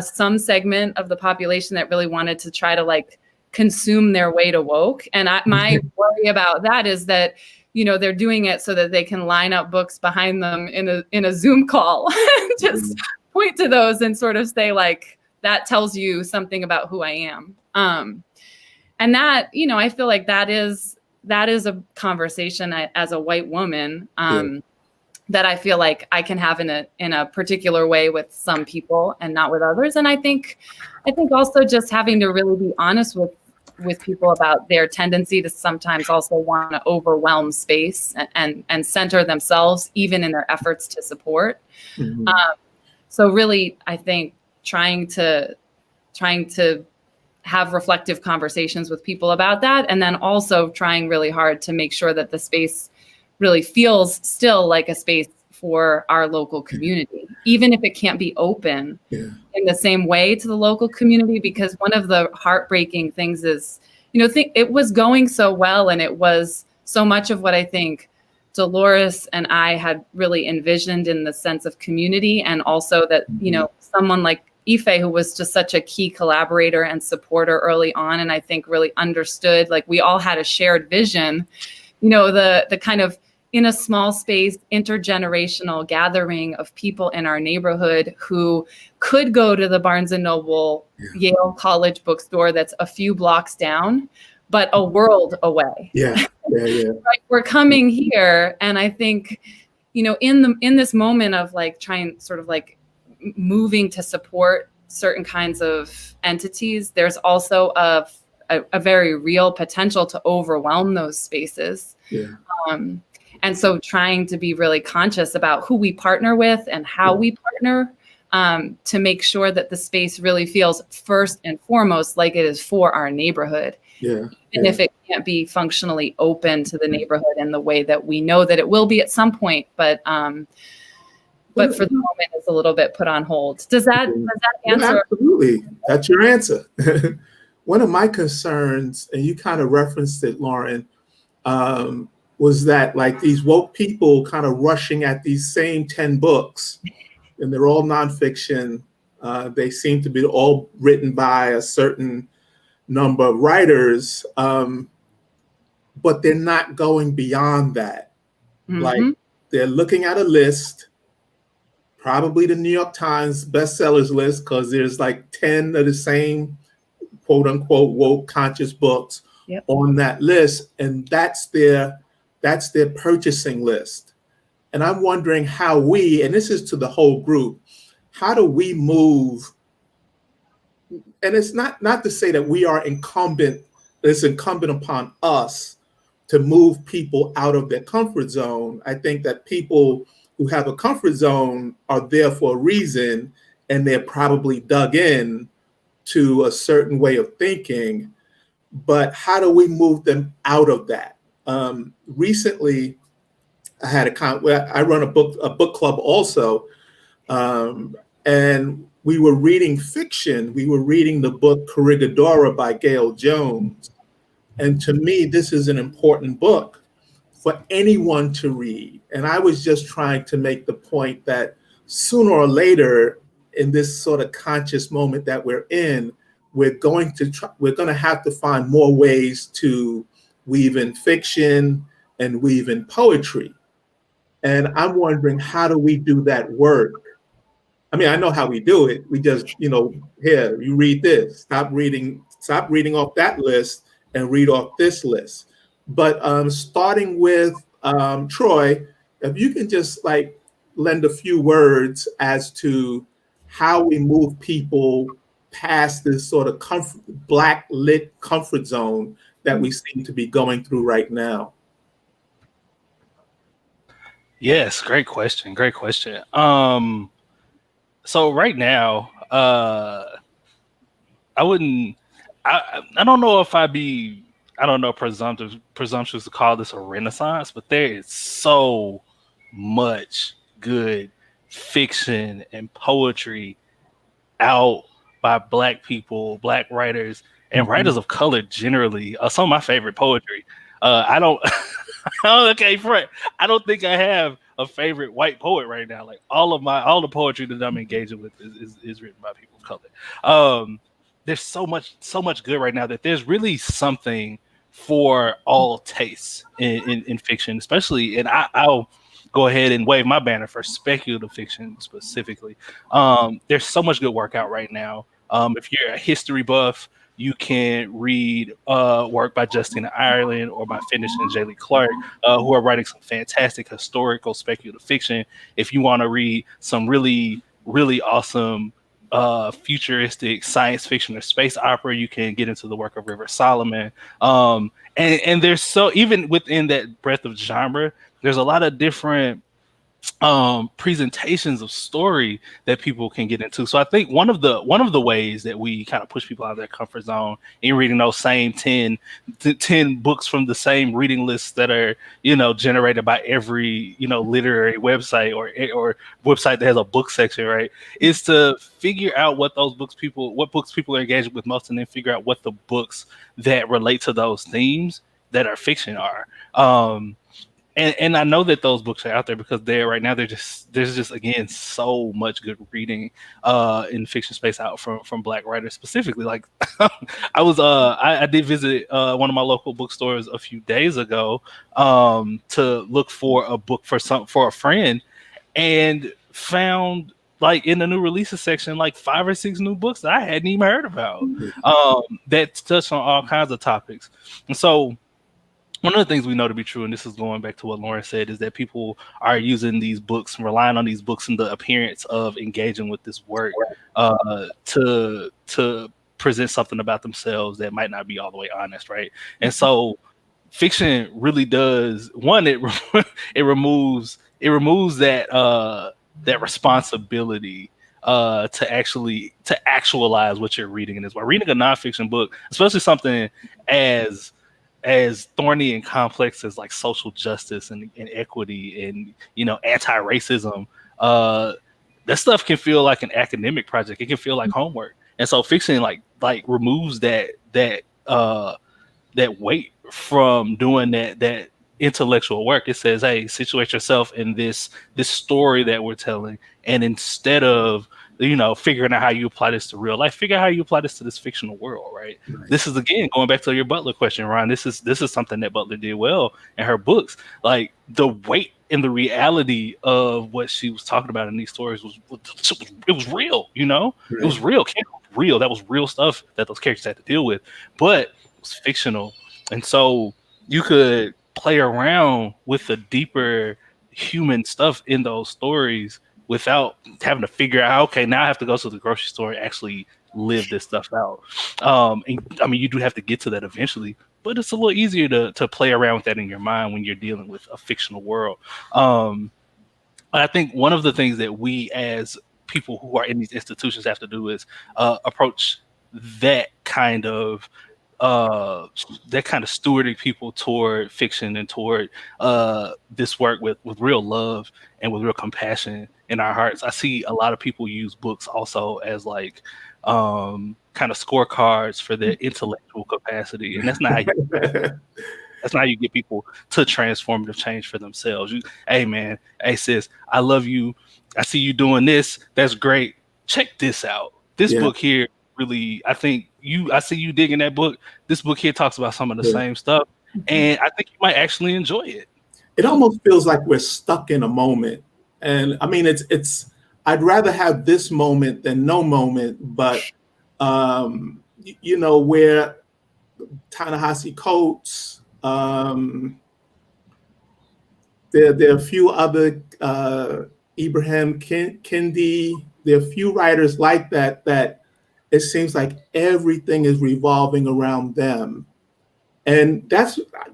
some segment of the population that really wanted to try to like consume their way to woke. And my worry about that is that, they're doing it so that they can line up books behind them in a Zoom call, just point to those and sort of say like, that tells you something about who I am. And that, I feel like that is a conversation as a white woman that I feel like I can have in a particular way with some people and not with others. And I think also just having to really be honest with people about their tendency to sometimes also want to overwhelm space and center themselves even in their efforts to support. So really, I think trying to have reflective conversations with people about that, and then also trying really hard to make sure that the space really feels still like a space for our local community, even if it can't be open in the same way to the local community. Because one of the heartbreaking things is, it was going so well, and it was so much of what I think Dolores and I had really envisioned in the sense of community, and also that, someone like Ife, who was just such a key collaborator and supporter early on, and I think really understood, like we all had a shared vision, the kind of in a small space, intergenerational gathering of people in our neighborhood who could go to the Barnes and Noble Yale College bookstore that's a few blocks down, but a world away. Yeah. Right? We're coming here, and I think, in this moment of like trying sort of like moving to support certain kinds of entities, there's also a very real potential to overwhelm those spaces. Yeah. And so trying to be really conscious about who we partner with and how we partner, to make sure that the space really feels first and foremost like it is for our neighborhood. Yeah. And if it can't be functionally open to the neighborhood in the way that we know that it will be at some point, but for the moment it's a little bit put on hold. Does that answer? Yeah, absolutely. That's your answer. One of my concerns, and you kind of referenced it, Lauren, was that like these woke people kind of rushing at these same 10 books, and they're all nonfiction. They seem to be all written by a certain number of writers, but they're not going beyond that. Mm-hmm. Like they're looking at a list, probably the New York Times bestsellers list, because there's like 10 of the same quote unquote woke conscious books on that list, and that's their purchasing list. And I'm wondering how we, and this is to the whole group, how do we move? And it's not to say that we are it's incumbent upon us to move people out of their comfort zone. I think that people who have a comfort zone are there for a reason, and they're probably dug in to a certain way of thinking. But how do we move them out of that? Recently, I had I run a book club also, and we were reading fiction. We were reading the book Corregidora by Gail Jones. And to me, this is an important book for anyone to read. And I was just trying to make the point that sooner or later, in this sort of conscious moment that we're in, we're going to have to find more ways to weave in fiction and weave in poetry. And I'm wondering, how do we do that work? I mean, I know how we do it. We just, here, you read this, stop reading off that list and read off this list. But starting with Troy, if you can just like lend a few words as to how we move people past this sort of black lit comfort zone that we seem to be going through right now. Yes, great question. So right now, I don't know if I'd be, presumptuous to call this a renaissance, but there is so much good fiction and poetry out by Black people, Black writers, and writers of color generally. Some of my favorite poetry. I don't think I have a favorite white poet right now. Like all the poetry that I'm engaging with is written by people of color. There's so much good right now that there's really something for all tastes in fiction, especially. And I'll go ahead and wave my banner for speculative fiction specifically. There's so much good work out right now. If you're a history buff, you can read work by Justina Ireland or by Finnish and J. Clark, who are writing some fantastic historical speculative fiction. If you want to read some really, really awesome futuristic science fiction or space opera, you can get into the work of River Solomon. And there's even within that breadth of genre, there's a lot of different presentations of story that people can get into. So I think one of the ways that we kind of push people out of their comfort zone in reading those same 10 books from the same reading lists that are, generated by every, literary website or website that has a book section, right, is to figure out what books people are engaging with most, and then figure out what the books that relate to those themes that are fiction are. and I know that those books are out there because they're right now. There's just again so much good reading in fiction space out from Black writers specifically. Like I did visit one of my local bookstores a few days ago to look for a book for a friend, and found like in the new releases section like 5 or 6 new books that I hadn't even heard about that touch on all kinds of topics. And so one of the things we know to be true, and this is going back to what Lauren said, is that people are using these books, relying on these books and the appearance of engaging with this work to present something about themselves that might not be all the way honest, right? And so fiction really does, one, it removes that responsibility to actualize what you're reading in this. By reading a nonfiction book, especially something as thorny and complex as like social justice and equity and anti-racism, that stuff can feel like an academic project. It can feel like homework. And so fiction like removes that weight from doing that intellectual work. It says, hey, situate yourself in this story that we're telling, and instead of figuring out how you apply this to real life, figure out how you apply this to this fictional world, right? This is, again, going back to your Butler question, Ron. This is something that Butler did well in her books. Like the weight and the reality of what she was talking about in these stories was real. It was real. Real. That was real stuff that those characters had to deal with, but it was fictional. And so you could play around with the deeper human stuff in those stories without having to figure out, okay, now I have to go to the grocery store and actually live this stuff out. And I mean, you do have to get to that eventually, but it's a little easier to play around with that in your mind when you're dealing with a fictional world. I think one of the things that we as people who are in these institutions have to do is approach that kind of stewarding people toward fiction and toward this work with real love and with real compassion in our hearts. I see a lot of people use books also as like kind of scorecards for their intellectual capacity, and that's not how you get people to transformative change for themselves. Hey man, hey sis, I love you. I see you doing this. That's great. Check this out. This book here really, I see you digging that book. This book here talks about some of the same stuff, and I think you might actually enjoy it. It almost feels like we're stuck in a moment, and I mean, it's. I'd rather have this moment than no moment, but where Ta-Nehisi Coates, there are a few other Ibrahim Kendi. There are a few writers like that it seems like everything is revolving around them. And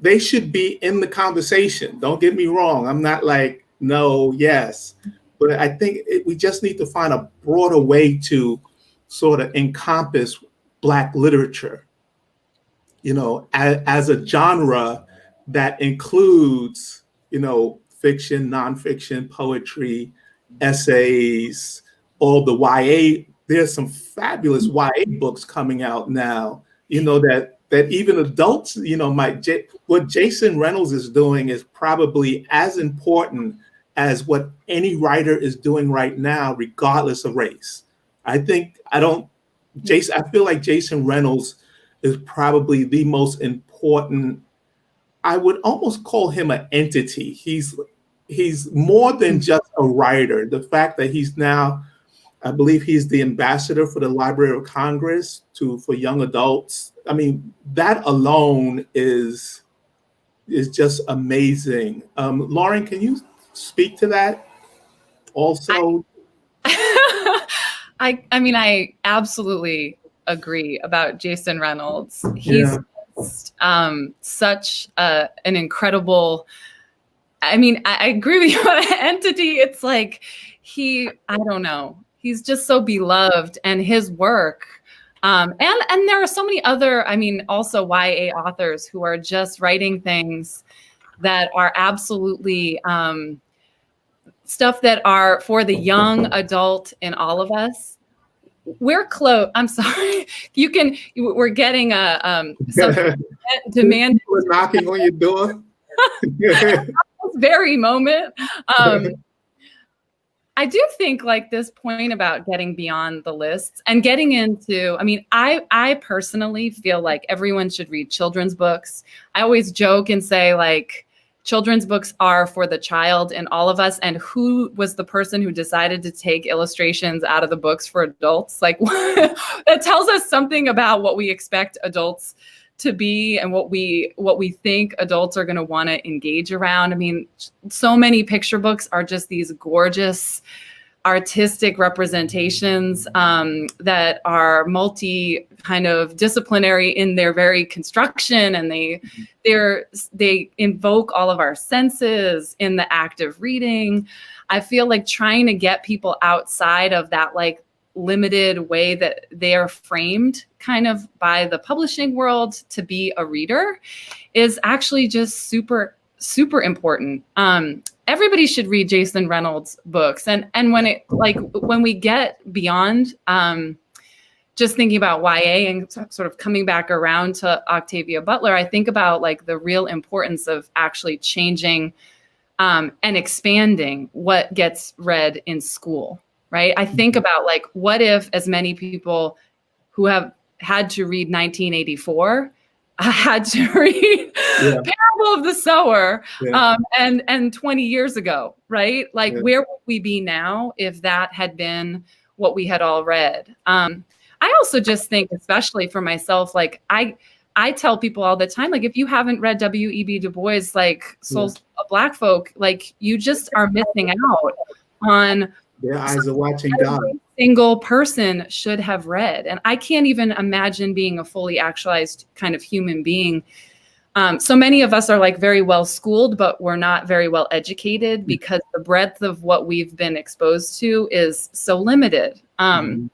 they should be in the conversation. Don't get me wrong. I'm not like, no, yes. But I think we just need to find a broader way to sort of encompass Black literature, as a genre that includes, fiction, nonfiction, poetry, essays, all the YA. There's some fabulous YA books coming out now, that even adults, what Jason Reynolds is doing is probably as important as what any writer is doing right now, regardless of race. I feel like Jason Reynolds is probably the most important. I would almost call him an entity. He's more than just a writer. The fact that he's now, I believe he's the ambassador for the Library of Congress for young adults. I mean, that alone is just amazing. Lauren, can you speak to that also? I mean, I absolutely agree about Jason Reynolds. He's such an incredible, I mean, I agree with you on an entity. It's like I don't know. He's just so beloved, and his work. And there are so many other, I mean, also YA authors who are just writing things that are absolutely stuff that are for the young adult in all of us. We're close. I'm sorry. We're getting some demand. We're knocking on your door. I was very moment. I do think like this point about getting beyond the lists and getting into, I mean, I personally feel like everyone should read children's books. I always joke and say like children's books are for the child in all of us. And who was the person who decided to take illustrations out of the books for adults? Like that tells us something about what we expect adults to be and what we think adults are going to want to engage around. I mean, so many picture books are just these gorgeous artistic representations that are multi kind of disciplinary in their very construction, and they invoke all of our senses in the act of reading. I feel like trying to get people outside of that like limited way that they are framed kind of by the publishing world to be a reader is actually just super, super important. Everybody should read Jason Reynolds' books. And when we get beyond just thinking about YA and sort of coming back around to Octavia Butler, I think about like the real importance of actually changing and expanding what gets read in school. Right. I think about like, what if as many people who have had to read 1984 had to read Parable of the Sower and 20 years ago, right? Like where would we be now if that had been what we had all read? I also just think, especially for myself, like I tell people all the time, like if you haven't read W.E.B. Du Bois, like Souls of Black Folk, like you just are missing out on their eyes are watching God. Every single person should have read. And I can't even imagine being a fully actualized kind of human being. So many of us are like very well schooled, but we're not very well educated because the breadth of what we've been exposed to is so limited. And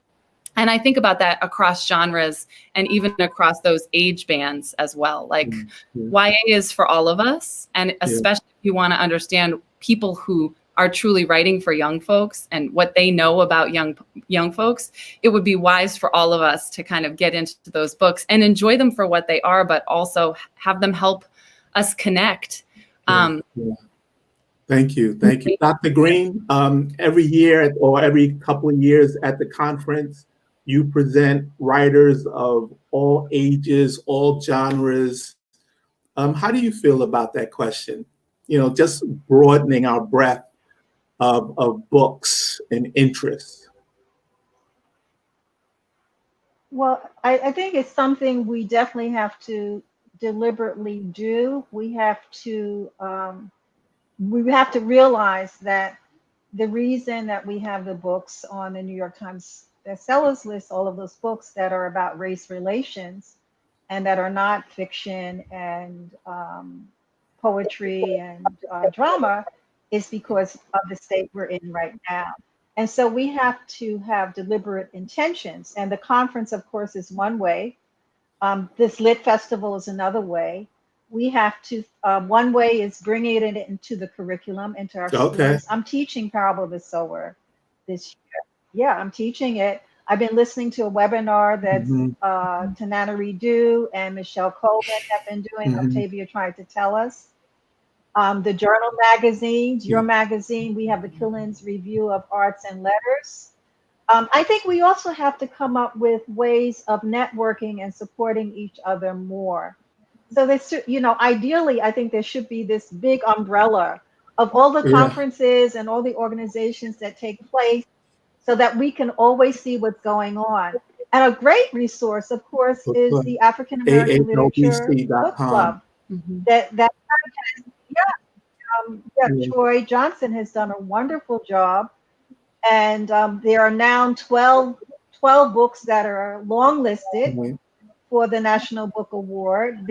I think about that across genres and even across those age bands as well. Like YA is for all of us. And especially if you want to understand people who are truly writing for young folks and what they know about young folks, it would be wise for all of us to kind of get into those books and enjoy them for what they are, but also have them help us connect. Thank you. Dr. Greene, every year or every couple of years at the conference, you present writers of all ages, all genres. How do you feel about that question? You know, just broadening our breadth of books and interests. Well, I think it's something we definitely have to deliberately do. We have to realize that the reason that we have the books on the New York Times bestsellers list, all of those books that are about race relations and that are not fiction and poetry and drama, is because of the state we're in right now. And so we have to have deliberate intentions. And the conference, of course, is one way. This Lit Festival is another way. We have to, one way is bringing it into the curriculum, into our schools. I'm teaching Parable of the Sower this year. Yeah, I'm teaching it. I've been listening to a webinar that Tanana Redu and Michelle Coleman have been doing. Octavia tried to tell us. The journal magazines, your magazine, we have the Killen's Review of Arts and Letters. I think we also have to come up with ways of networking and supporting each other more. So this, ideally, I think there should be this big umbrella of all the conferences and all the organizations that take place so that we can always see what's going on. And a great resource, of course, is the African American Literature Book Club. Troy Johnson has done a wonderful job, and there are now 12 books that are long listed for the National Book Award.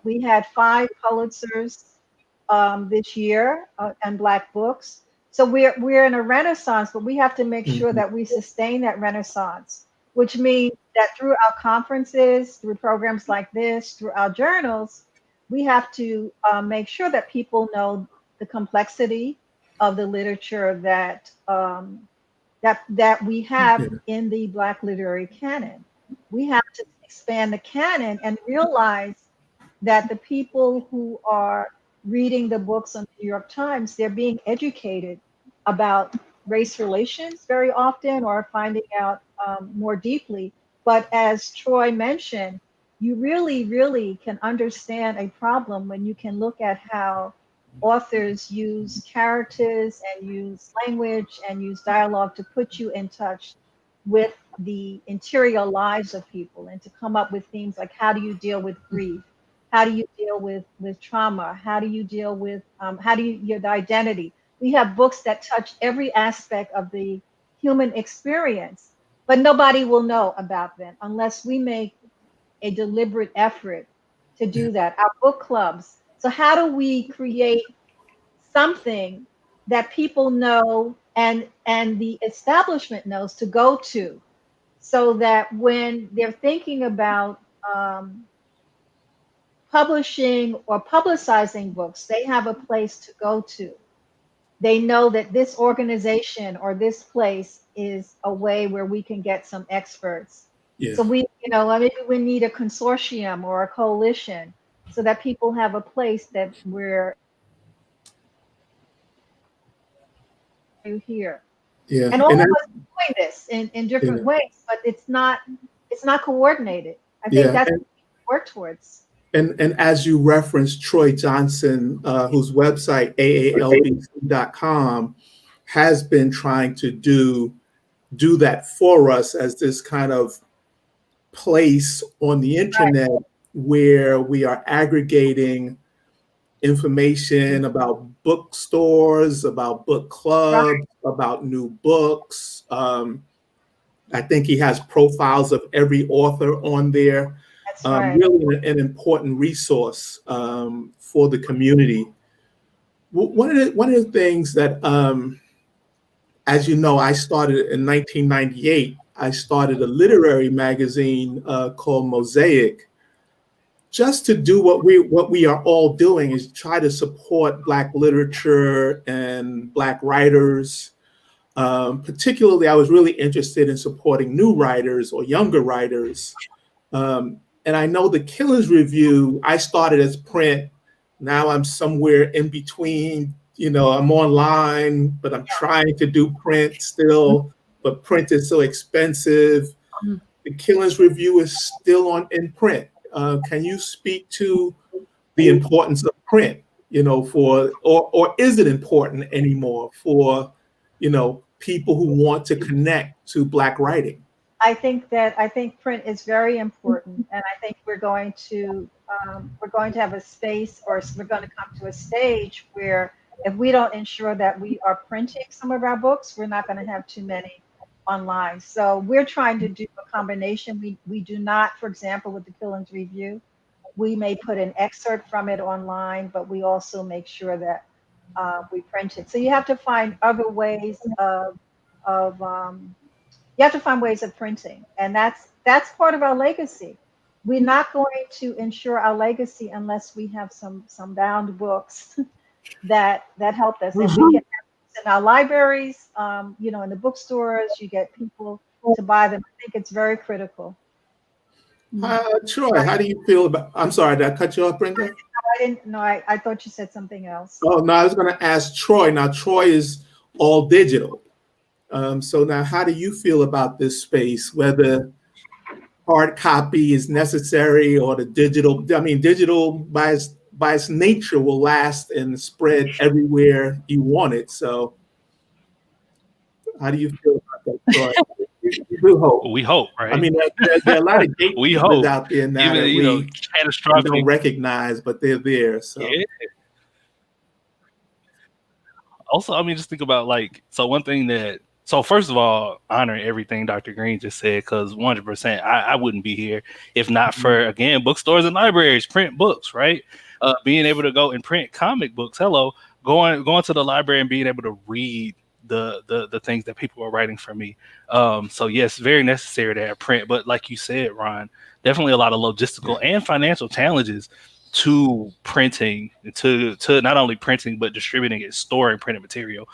We had 5 Pulitzers this year and Black books. So we're in a renaissance, but we have to make sure that we sustain that renaissance, which means that through our conferences, through programs like this, through our journals, we have to make sure that people know the complexity of the literature that we have in the Black literary canon. We have to expand the canon and realize that the people who are reading the books on the New York Times, they're being educated about race relations very often, or finding out more deeply. But as Troy mentioned, you really, really can understand a problem when you can look at how authors use characters and use language and use dialogue to put you in touch with the interior lives of people, and to come up with themes like, how do you deal with grief? How do you deal with trauma? How do you deal with how do you your identity? We have books that touch every aspect of the human experience, but nobody will know about them unless we make a deliberate effort to do that. Our book clubs. So how do we create something that people know and the establishment knows to go to, so that when they're thinking about publishing or publicizing books, they have a place to go to. They know that this organization or this place is a way where we can get some experts. Yeah. So maybe we need a consortium or a coalition so that people have a place that we're here. Yeah. And all And of that, us are doing this in yeah. different ways, but it's not coordinated. I think Yeah. that's what we work towards. And as you referenced, Troy Johnson, whose website aalbc.com has been trying to do that for us as this kind of place on the internet where we are aggregating information about bookstores, about book clubs, about new books. I think he has profiles of every author on there. That's right. Really an important resource for the community. One of the things that, as you know, I started in 1998. I started a literary magazine called Mosaic, just to do what we are all doing, is try to support Black literature and Black writers. Particularly, I was really interested in supporting new writers or younger writers. And I know the Killers Review, I started as print. Now I'm somewhere in between. I'm online, but I'm trying to do print still, but print is so expensive. The Killers Review is still in print. Can you speak to the importance of print, or is it important anymore for, people who want to connect to Black writing? I think print is very important, and I think we're going to have a space, or we're going to come to a stage where if we don't ensure that we are printing some of our books, we're not going to have too many online. So we're trying to do a combination. We do not, for example, with the Killings Review, we may put an excerpt from it online, but we also make sure that we print it. So you have to find other ways of you have to find ways of printing, and that's part of our legacy. We're not going to ensure our legacy unless we have some bound books that help us. And we can have in our libraries, in the bookstores, you get people to buy them. I think it's very critical. Troy, how do you feel about? I'm sorry, did I cut you off, Brenda? I didn't know. I thought you said something else. Oh no, I was going to ask Troy. Now Troy is all digital. So now, how do you feel about this space? Whether hard copy is necessary or the digital? I mean, digital by its nature will last and spread everywhere you want it. So, how do you feel about that, Troy? We hope. We hope, right? I mean, there are a lot of gatekeepers out there now that we don't recognize, but they're there. So. Yeah. Also, I mean, just think about one thing that. So first of all, honoring everything Dr. Greene just said, because 100%, I wouldn't be here if not for, again, bookstores and libraries, print books, right? Being able to go and print comic books. Going to the library and being able to read the things that people are writing for me. So yes, very necessary to have print. But like you said, Ron, definitely a lot of logistical and financial challenges to printing, to not only printing but distributing it, storing printed material.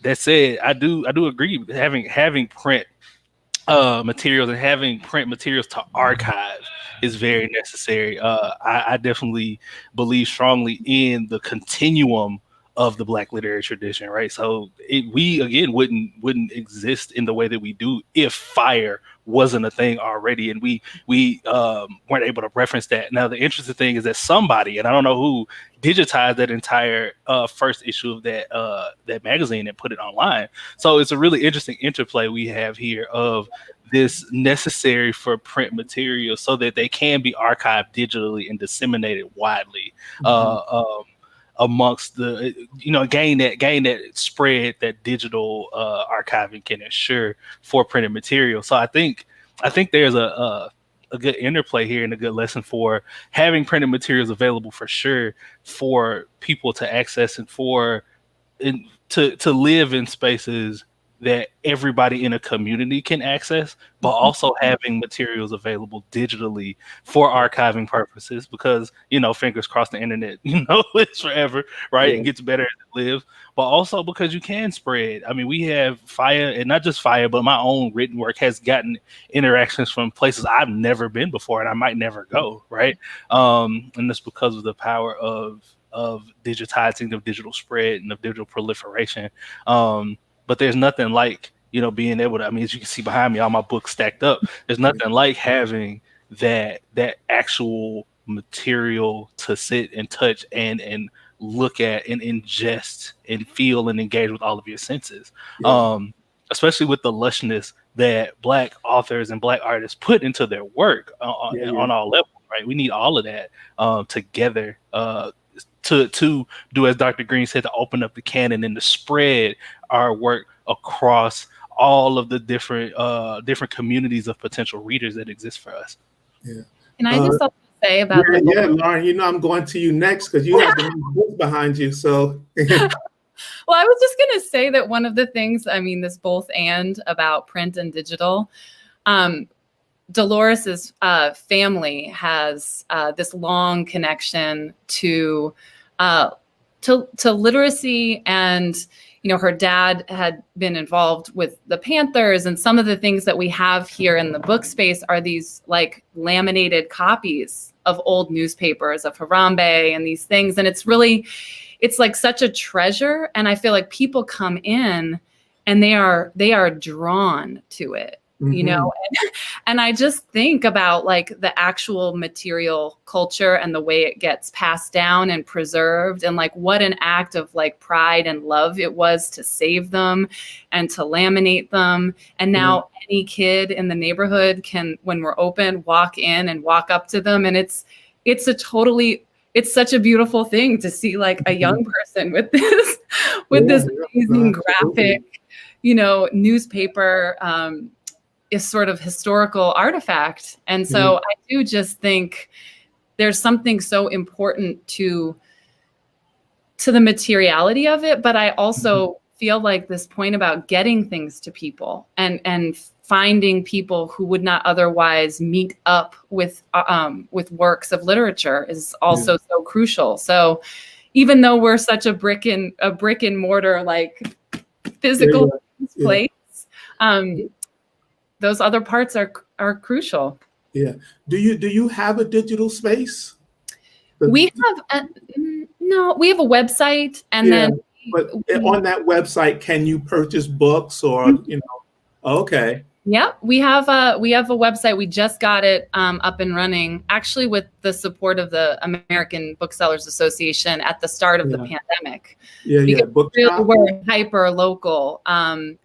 That said, I do agree with having print materials and having print materials to archive is very necessary. I definitely believe strongly in the continuum of the Black literary tradition, right? So we again wouldn't exist in the way that we do if fire wasn't a thing already, and we weren't able to reference that. Now the interesting thing is that somebody, and I don't know who, digitized that entire first issue of that magazine and put it online. So it's a really interesting interplay we have here of this necessary for print material so that they can be archived digitally and disseminated widely. Amongst the, gain that spread that digital archiving can ensure for printed material. So I think there's a good interplay here and a good lesson for having printed materials available for sure for people to access and to live in spaces that everybody in a community can access, but also having materials available digitally for archiving purposes, because, fingers crossed, the internet, it's forever, right? Yeah. It gets better as it lives, but also because you can spread. I mean, we have Fire, and not just Fire, but my own written work has gotten interactions from places I've never been before and I might never go, right? And that's because of the power of digitizing, of digital spread and of digital proliferation. But there's nothing like, being able to, I mean, as you can see behind me, all my books stacked up. There's nothing like having that actual material to sit and touch and look at and ingest and feel and engage with all of your senses. Yeah. Especially with the lushness that Black authors and Black artists put into their work on all levels, right? We need all of that together to do, as Dr. Greene said, to open up the canon and to spread our work across all of the different communities of potential readers that exist for us. Yeah. Can I just also say about Lauren, I'm going to you next because you have the books behind you. So well, I was just going to say that one of the things, I mean, this both and about print and digital, Dolores's family has this long connection to literacy, and her dad had been involved with the Panthers, and some of the things that we have here in the book space are these like laminated copies of old newspapers of Harambe and these things, and it's like such a treasure, and I feel like people come in and they are drawn to it. And I just think about like the actual material culture and the way it gets passed down and preserved, and like what an act of like pride and love it was to save them and to laminate them. And now any kid in the neighborhood can, when we're open, walk in and walk up to them, and it's such a beautiful thing to see like a young person with this amazing graphic, newspaper is sort of historical artifact. And so I do just think there's something so important to the materiality of it, but I also feel like this point about getting things to people and finding people who would not otherwise meet up with works of literature is also so crucial. So even though we're such a brick and mortar like physical place, those other parts are crucial. Yeah. Do you have a digital space? We have we have a website, and then. But on that website, can you purchase books or Okay. Yeah, we have a website. We just got it up and running, actually, with the support of the American Booksellers Association at the start of the pandemic. Because we're hyper local and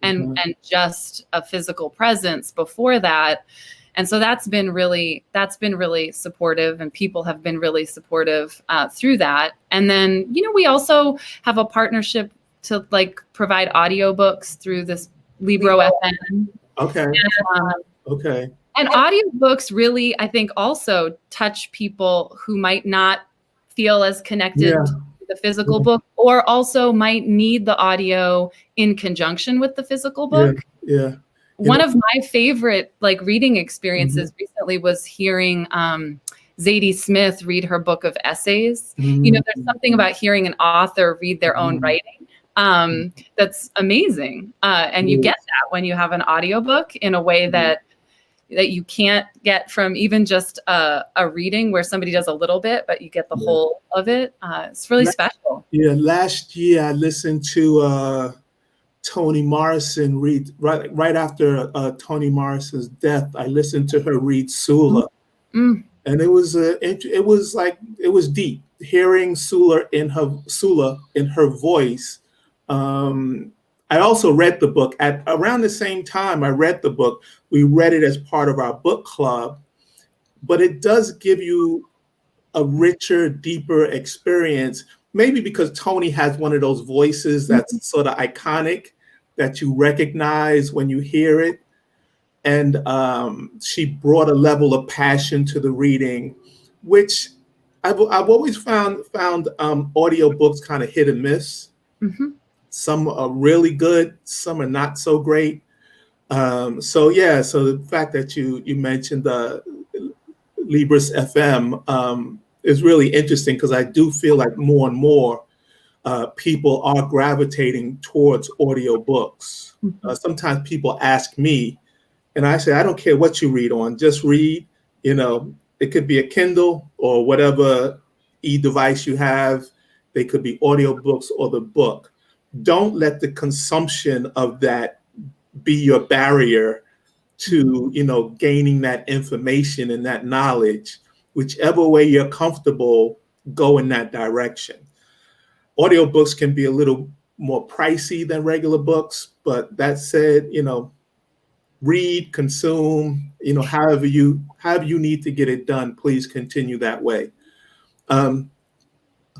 just a physical presence before that. And so that's been really supportive, and people have been really supportive through that. And then, we also have a partnership to like provide audiobooks through this Libro FM. Okay. Okay. And audiobooks really, I think, also touch people who might not feel as connected to the physical book, or also might need the audio in conjunction with the physical book. Yeah. One of my favorite like reading experiences recently was hearing Zadie Smith read her book of essays. There's something about hearing an author read their own writing that's amazing. And you get that when you have an audiobook in a way that that you can't get from even just a reading where somebody does a little bit, but you get the whole of it. It's really special. Yeah, last year I listened to Toni Morrison read right after Toni Morrison's death. I listened to her read Sula, and it was deep hearing Sula in her voice. I also read the book at around the same time I read the book. We read it as part of our book club, but it does give you a richer, deeper experience. Maybe because Toni has one of those voices that's sort of iconic that you recognize when you hear it. And she brought a level of passion to the reading, which I've always found audiobooks kind of hit and miss. Some are really good, some are not so great. So the fact that you mentioned the Libris FM is really interesting, because I do feel like more and more people are gravitating towards audiobooks. Sometimes people ask me, and I say, I don't care what you read on, just read. It could be a Kindle or whatever e-device you have. They could be audiobooks or the book. Don't let the consumption of that be your barrier to, gaining that information and that knowledge. Whichever way you're comfortable, go in that direction. Audiobooks can be a little more pricey than regular books, but that said, read, consume, however you need to get it done, please continue that way. A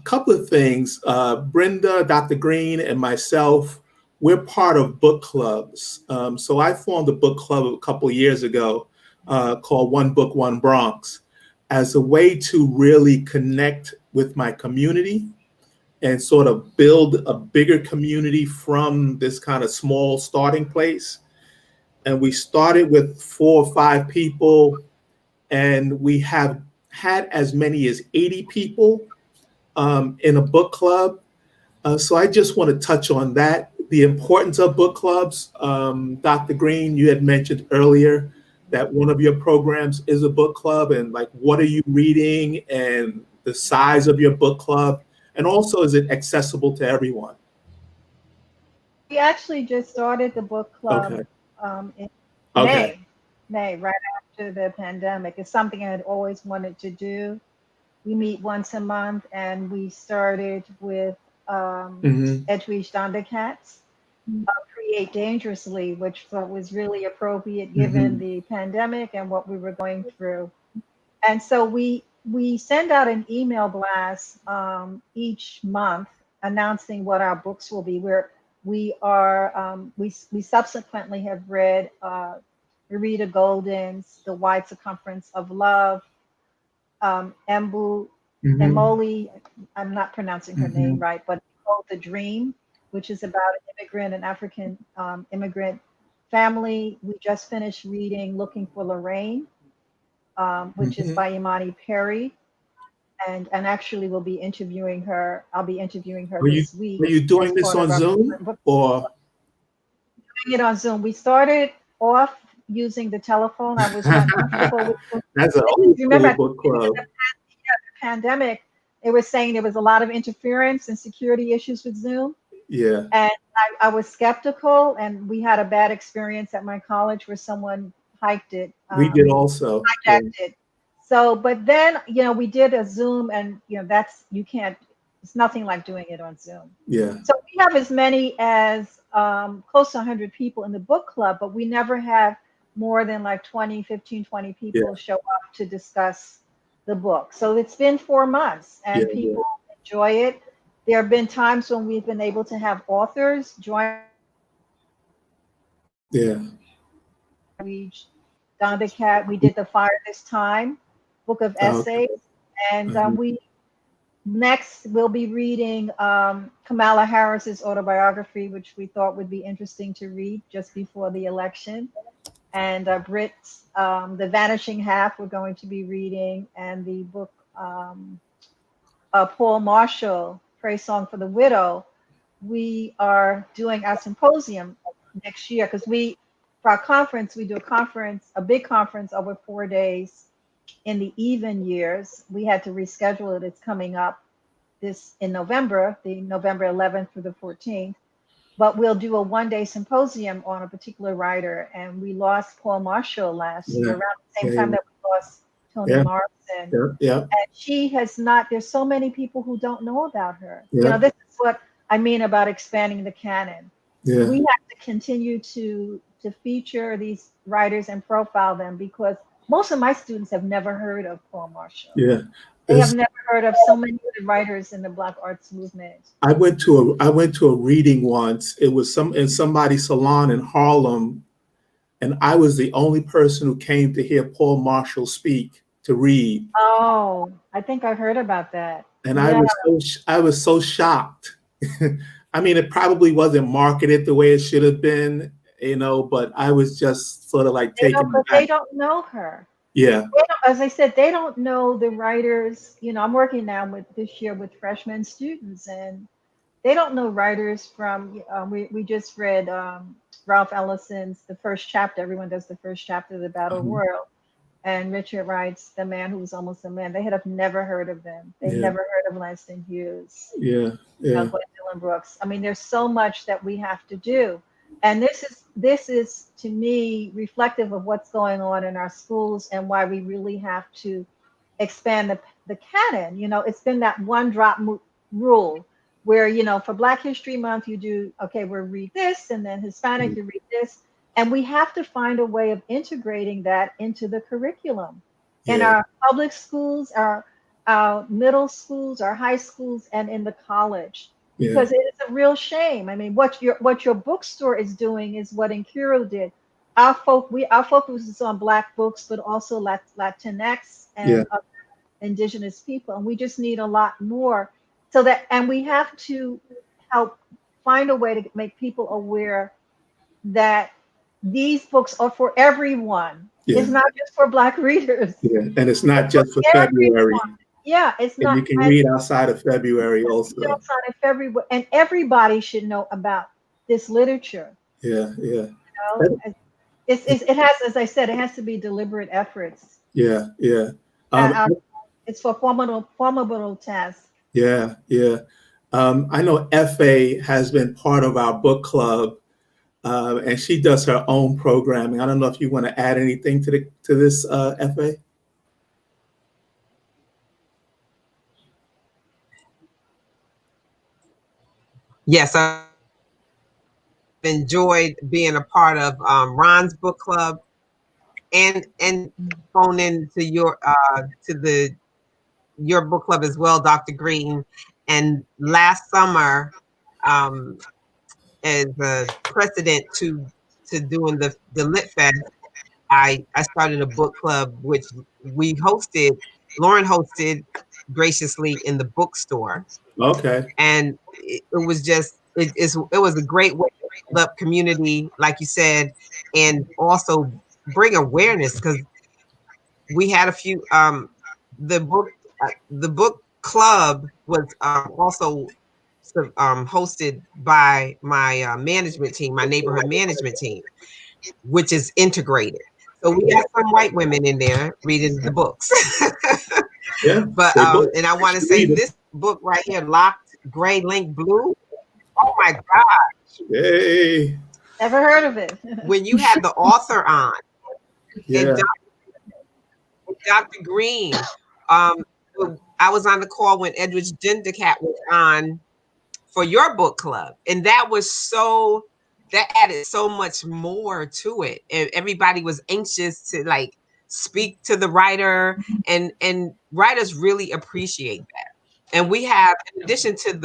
couple of things, Brenda, Dr. Greene, and myself, we're part of book clubs. So I formed a book club a couple of years ago called One Book, One Bronx, as a way to really connect with my community and sort of build a bigger community from this kind of small starting place. And we started with 4 or 5 people, and we have had as many as 80 people in a book club. So I just want to touch on that, the importance of book clubs. Dr. Greene, you had mentioned earlier that one of your programs is a book club, and like, what are you reading and the size of your book club? And also, is it accessible to everyone? We actually just started the book club in May, right after the pandemic. It's something I had always wanted to do. We meet once a month, and we started with Edwidge Dondercat's Create Dangerously, which was really appropriate given the pandemic and what we were going through. And so we send out an email blast each month announcing what our books will be. We subsequently have read Rita Golden's The Wide Circumference of Love, Emoli, I'm not pronouncing her name right, but called The Dream, which is about an African immigrant family. We just finished reading Looking for Lorraine, which is by Imani Perry. And actually we'll be interviewing her. I'll be interviewing her this week. Were you doing this on Zoom or? Doing it on Zoom. We started off using the telephone. I was not comfortable with it. That's an old book club. The pandemic, they were saying there was a lot of interference and security issues with Zoom. Yeah. And I was skeptical, and we had a bad experience at my college where someone hiked it. We did also. Hijacked it. So, but then, we did a Zoom, and, it's nothing like doing it on Zoom. Yeah. So we have as many as close to 100 people in the book club, but we never have more than like 20 people show up to discuss the book. So it's been 4 months, and people enjoy it. There have been times when we've been able to have authors join. Yeah. Dondercat, we did The Fire This Time, book of essays. And next we'll be reading Kamala Harris's autobiography, which we thought would be interesting to read just before the election. And Britt's The Vanishing Half we're going to be reading, and the book Paul Marshall, Praise Song for the Widow. We are doing our symposium next year because for our conference, we do a big conference over 4 days in the even years. We had to reschedule it. It's coming up this in November, the November 11th through the 14th. But we'll do a one-day symposium on a particular writer. And we lost Paul Marshall last year, around the same time that we lost Toni Morrison. And she has not, there's so many people who don't know about her. You know, this is what I mean about expanding the canon. We have to continue to feature these writers and profile them, because most of my students have never heard of Paul Marshall. They have never heard of so many good writers in the Black arts movement. I went to a reading once. It was in somebody's salon in Harlem, and I was the only person who came to hear Paul Marshall speak, to read. Oh, I think I heard about that. And I was so shocked. I mean, it probably wasn't marketed the way it should have been, you know, but I was just sort of like taken back. They don't know her. As I said, they don't know the writers. You know, I'm working now this year with freshman students, and they don't know writers from, we just read Ralph Ellison's The First Chapter. Everyone does The First Chapter of the Battle Royal. And Richard writes The Man Who Was Almost a Man. They had never heard of them. They never heard of Langston Hughes. Gwendolyn Brooks. I mean, there's so much that we have to do. And this is to me reflective of what's going on in our schools and why we really have to expand the canon. You know, it's been that one drop rule where, you know, for Black History Month, you do, okay, we'll read this, and then Hispanic, you read this. And we have to find a way of integrating that into the curriculum in our public schools, our middle schools, our high schools, and in the college. Because it is a real shame. I mean, what your bookstore is doing is what Incuro did. Our focus is on Black books, but also Latinx and other indigenous people, and we just need a lot more. And we have to help find a way to make people aware that these books are for everyone. It's not just for Black readers. And it's not just for February. It's not. You can read outside of February also. Outside of February, and everybody should know about this literature. You know, it has, as I said, it has to be deliberate efforts. It's for formidable tasks. I know FA has been part of our book club, and she does her own programming. I don't know if you want to add anything to this, FA. Yes, I've enjoyed being a part of Ron's book club, and phone in to your book club as well, Dr. Greene. And last summer, as a precedent to doing the Lit Fest, I started a book club which Lauren hosted graciously in the bookstore. And it was just it was a great way to build up community, like you said, and also bring awareness, because we had a few the book club was also hosted by my management team, my neighborhood management team, which is integrated. So we got some white women in there reading the books. But and I want to say this book right here, Locked Gray Link Blue. Oh my gosh! Hey, never heard of it. When you had the author on, and Dr. Greene, I was on the call when Edwidge Gendercat was on for your book club, and that added so much more to it, and everybody was anxious to like speak to the writer, and writers really appreciate that. And we have, in addition to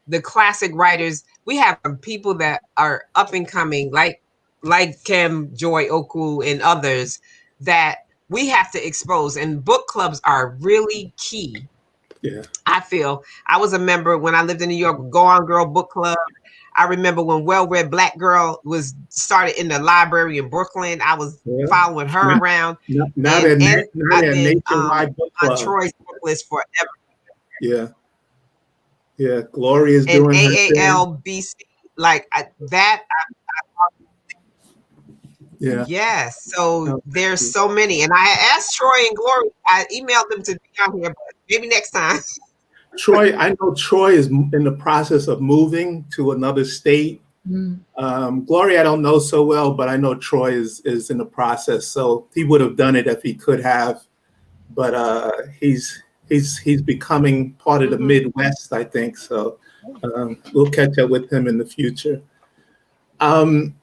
the classic writers, we have people that are up and coming, like Kim Joy Oku and others that we have to expose, and book clubs are really key. I feel I was a member when I lived in New York, Go On Girl Book Club. I remember when Well Read Black Girl was started in the library in Brooklyn. I was following her around. Now they're nationwide book club. On Troy's book list forever. Gloria's doing her thing. AALBC, like that. Yeah. Yes. So No, thank there's you. so many. And I asked Troy and Glory, I emailed them to be on here, but maybe next time. Troy, I know Troy is in the process of moving to another state. Mm. Gloria, I don't know so well, but I know Troy is in the process. So he would have done it if he could have, but he's becoming part of the Midwest, I think. So we'll catch up with him in the future. Um,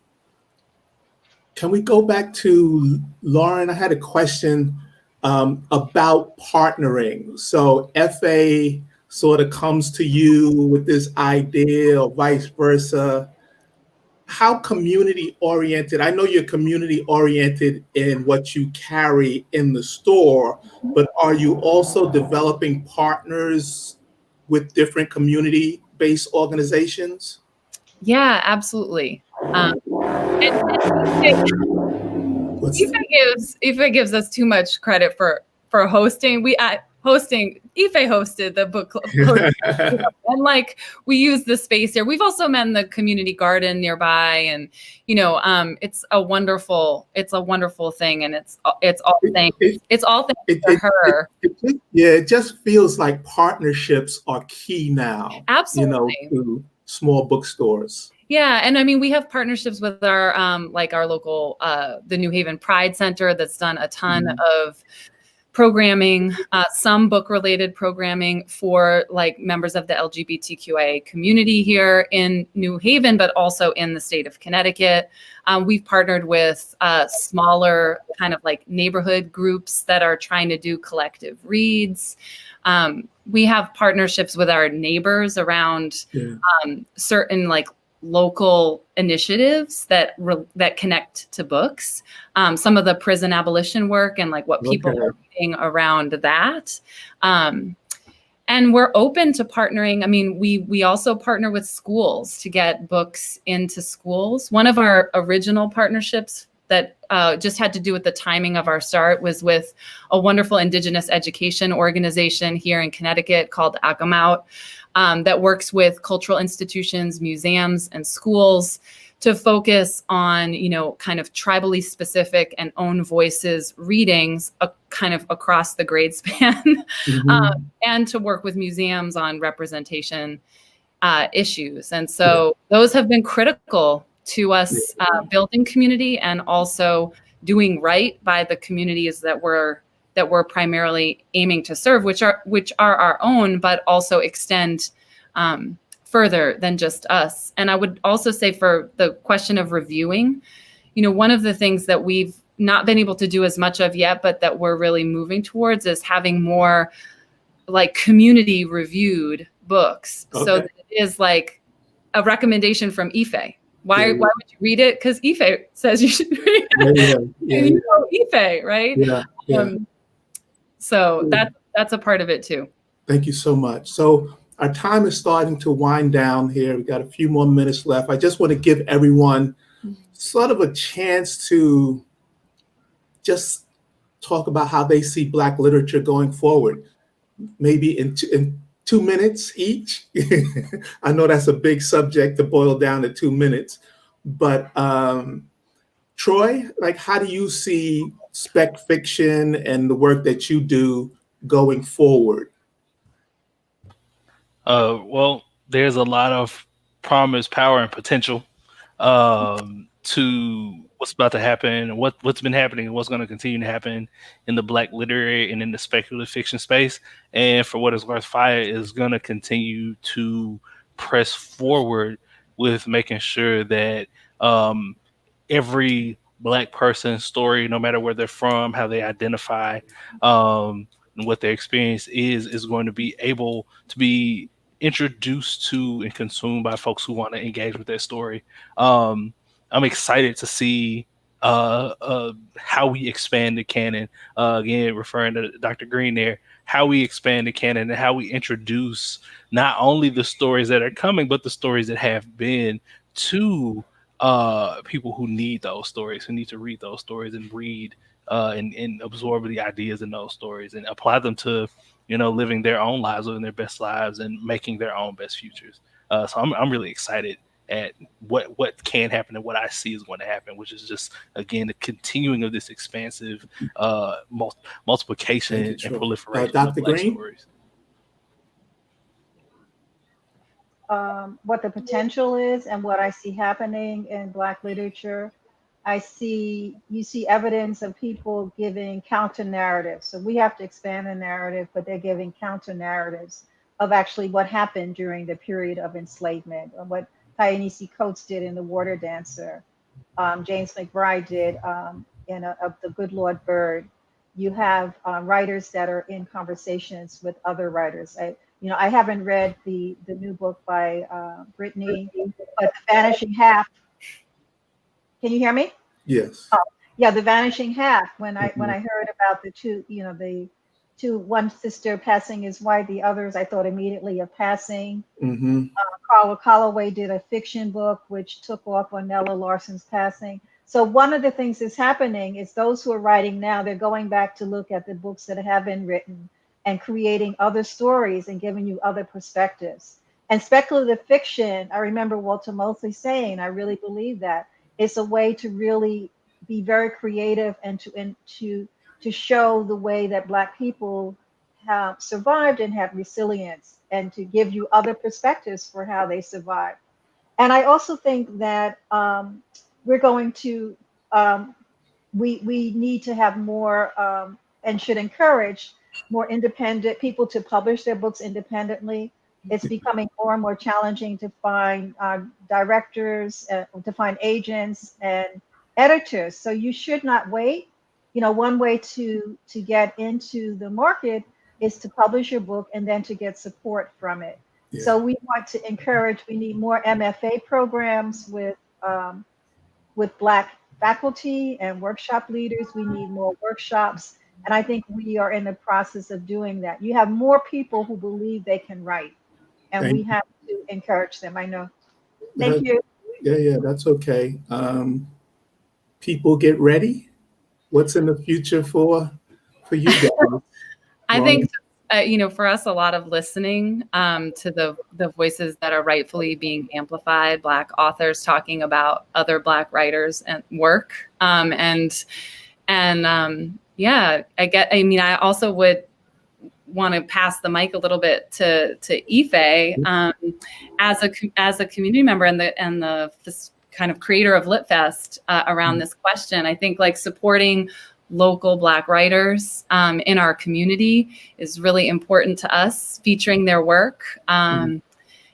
can we go back to Lauren? I had a question about partnering. So FA sort of comes to you with this idea or vice versa. How community oriented? I know you're community oriented in what you carry in the store, but are you also developing partners with different community based organizations? Yeah, absolutely. And What's Ife gives us too much credit for hosting. Ife hosted the book club, and like we use the space here. We've also met in the community garden nearby, and it's a wonderful thing, and it's all thanks to her. It just feels like partnerships are key now. Absolutely. To small bookstores. Yeah, and I mean we have partnerships with our our local the New Haven Pride Center that's done a ton of programming, some book related programming for like members of the LGBTQIA community here in New Haven, but also in the state of Connecticut. We've partnered with smaller kind of like neighborhood groups that are trying to do collective reads. We have partnerships with our neighbors around certain like local initiatives that connect to books. Some of the prison abolition work and like what people are reading around that. And we're open to partnering. I mean, we also partner with schools to get books into schools. One of our original partnerships that just had to do with the timing of our start was with a wonderful Indigenous education organization here in Connecticut called Akamout, that works with cultural institutions, museums, and schools to focus on, kind of tribally specific and own voices readings kind of across the grade span, and to work with museums on representation issues. And so those have been critical to us building community and also doing right by the communities that we're primarily aiming to serve, which are our own, but also extend further than just us. And I would also say for the question of reviewing, one of the things that we've not been able to do as much of yet, but that we're really moving towards is having more like community reviewed books. Okay. So that it is like a recommendation from Ife. Why would you read it? Because Ife says you should read it. Ife, right? So that's a part of it too. Thank you so much. So our time is starting to wind down here. We've got a few more minutes left. I just want to give everyone sort of a chance to just talk about how they see Black literature going forward, maybe in 2 minutes each. I know that's a big subject to boil down to 2 minutes, but Troy, like, how do you see spec fiction and the work that you do going forward? Well, there's a lot of promise, power, and potential to what's about to happen, what's been happening, and what's going to continue to happen in the Black literary and in the speculative fiction space. And for what it's worth, Fire is going to continue to press forward with making sure that every Black person's story, no matter where they're from, how they identify, and what their experience is going to be able to be introduced to and consumed by folks who want to engage with their story. I'm excited to see how we expand the canon. Again, referring to Dr. Greene there, how we expand the canon and how we introduce not only the stories that are coming, but the stories that have been to people who need those stories, who need to read those stories and read and absorb the ideas in those stories and apply them to, living their own lives, living their best lives, and making their own best futures. So I'm really excited at what can happen and what I see is going to happen, which is just, again, the continuing of this expansive multiplication and proliferation of Dr. Black Greene? stories. What the potential is and what I see happening in Black literature. You see evidence of people giving counter narratives. So we have to expand the narrative, but they're giving counter narratives of actually what happened during the period of enslavement, or what Ta-Nehisi Coates did in The Water Dancer, James McBride did in of The Good Lord Bird. You have writers that are in conversations with other writers. I haven't read the new book by Brittany, but The Vanishing Half. Can you hear me? Yes. Yeah, The Vanishing Half. When I heard about the two, one sister passing his wife, the others, I thought immediately of Passing. Carla Calloway did a fiction book which took off on Nella Larsen's passing. So one of the things that's happening is those who are writing now, they're going back to look at the books that have been written and creating other stories and giving you other perspectives. And speculative fiction, I remember Walter Mosley saying, I really believe that it's a way to really be very creative and to show the way that Black people have survived and have resilience, and to give you other perspectives for how they survive. And I also think that we're going to we need to have more and should encourage more independent people to publish their books independently. It's becoming more and more challenging to find directors, to find agents and editors. So you should not wait. One way to get into the market is to publish your book and then to get support from it. Yeah. So we want to encourage. We need more MFA programs with Black faculty and workshop leaders. We need more workshops. And I think we are in the process of doing that. You have more people who believe they can write, and we have to encourage them. I know. Thank you. Yeah, that's okay. People get ready. What's in the future for you guys? I think, for us, a lot of listening to the voices that are rightfully being amplified, Black authors talking about other Black writers and work. I also would want to pass the mic a little bit to Ife as a community member and this kind of creator of LitFest around this question. I think supporting local Black writers in our community is really important to us, featuring their work and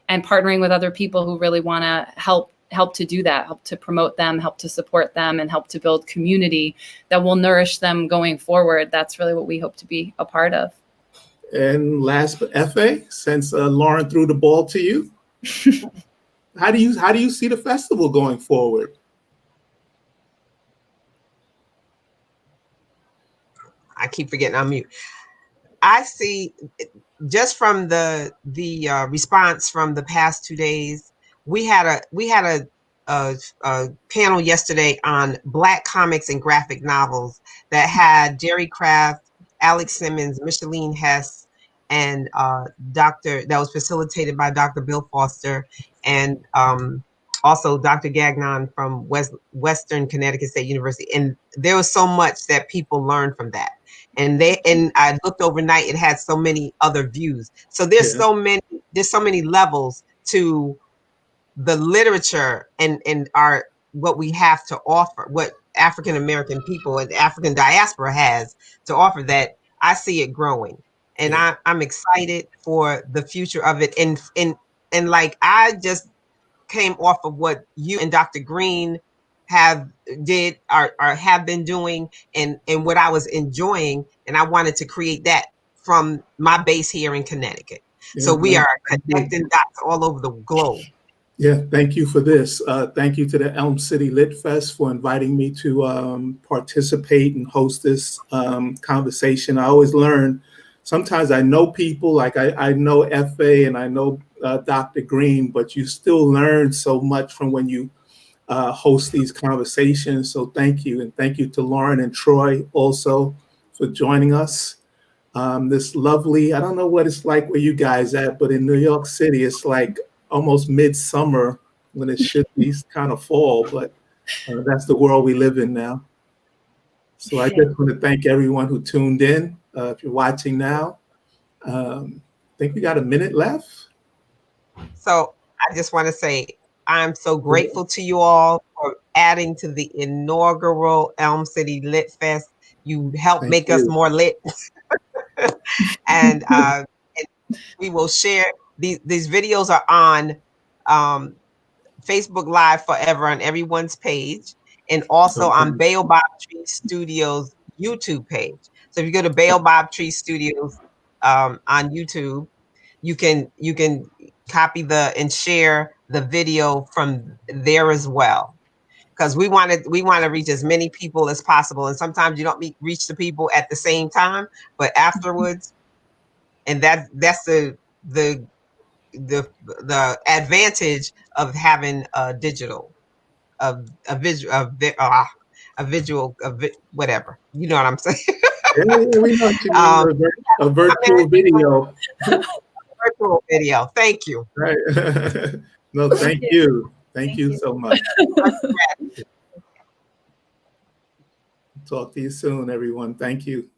partnering with other people who really want to help to do that, help to promote them, help to support them, and help to build community that will nourish them going forward. That's really what we hope to be a part of. And last but Efe, since Lauren threw the ball to you, how do you see the festival going forward? I keep forgetting I'm mute. I see, just from the response from the past 2 days, we had a panel yesterday on Black comics and graphic novels that had Jerry Craft, Alex Simmons, Micheline Hess, and that was facilitated by Dr. Bill Foster, and also Dr. Gagnon from Western Connecticut State University. And there was so much that people learned from that. And I looked overnight, it had so many other views. So there's so many levels to the literature and what we have to offer, what African American people and African diaspora has to offer, that I see it growing. And I'm excited for the future of it. And like, I just came off of what you and Dr. Greene have been doing, and what I was enjoying, and I wanted to create that from my base here in Connecticut. So we are connecting dots all over the globe. Yeah, thank you for this. Thank you to the Elm City Lit Fest for inviting me to participate and host this conversation. I always learn. Sometimes I know people, like I know Efe and I know Dr. Greene, but you still learn so much from when you host these conversations. So thank you. And thank you to Lauren and Troy also for joining us. This lovely, I don't know what it's like where you guys at, but in New York City, it's like almost midsummer when it should be kind of fall, but that's the world we live in now. So I just want to thank everyone who tuned in. If you're watching now, I think we got a minute left. So I just want to say I'm so grateful to you all for adding to the inaugural Elm City Lit Fest. You helped Thank make us you. more lit. and we will share these videos are on Facebook Live forever on everyone's page, and also on Baobab Tree Studios YouTube page. So if you go to Baobab Tree Studios on YouTube, you can copy and share the video from there as well. Because we want to reach as many people as possible, and sometimes you don't reach the people at the same time, but afterwards, and that's the advantage of having a digital, a visual, whatever. You know what I'm saying? Yeah, we know what you mean. A virtual video. Virtual video. Thank you. Right. No, thank you. Thank you so much. Talk to you soon, everyone. Thank you.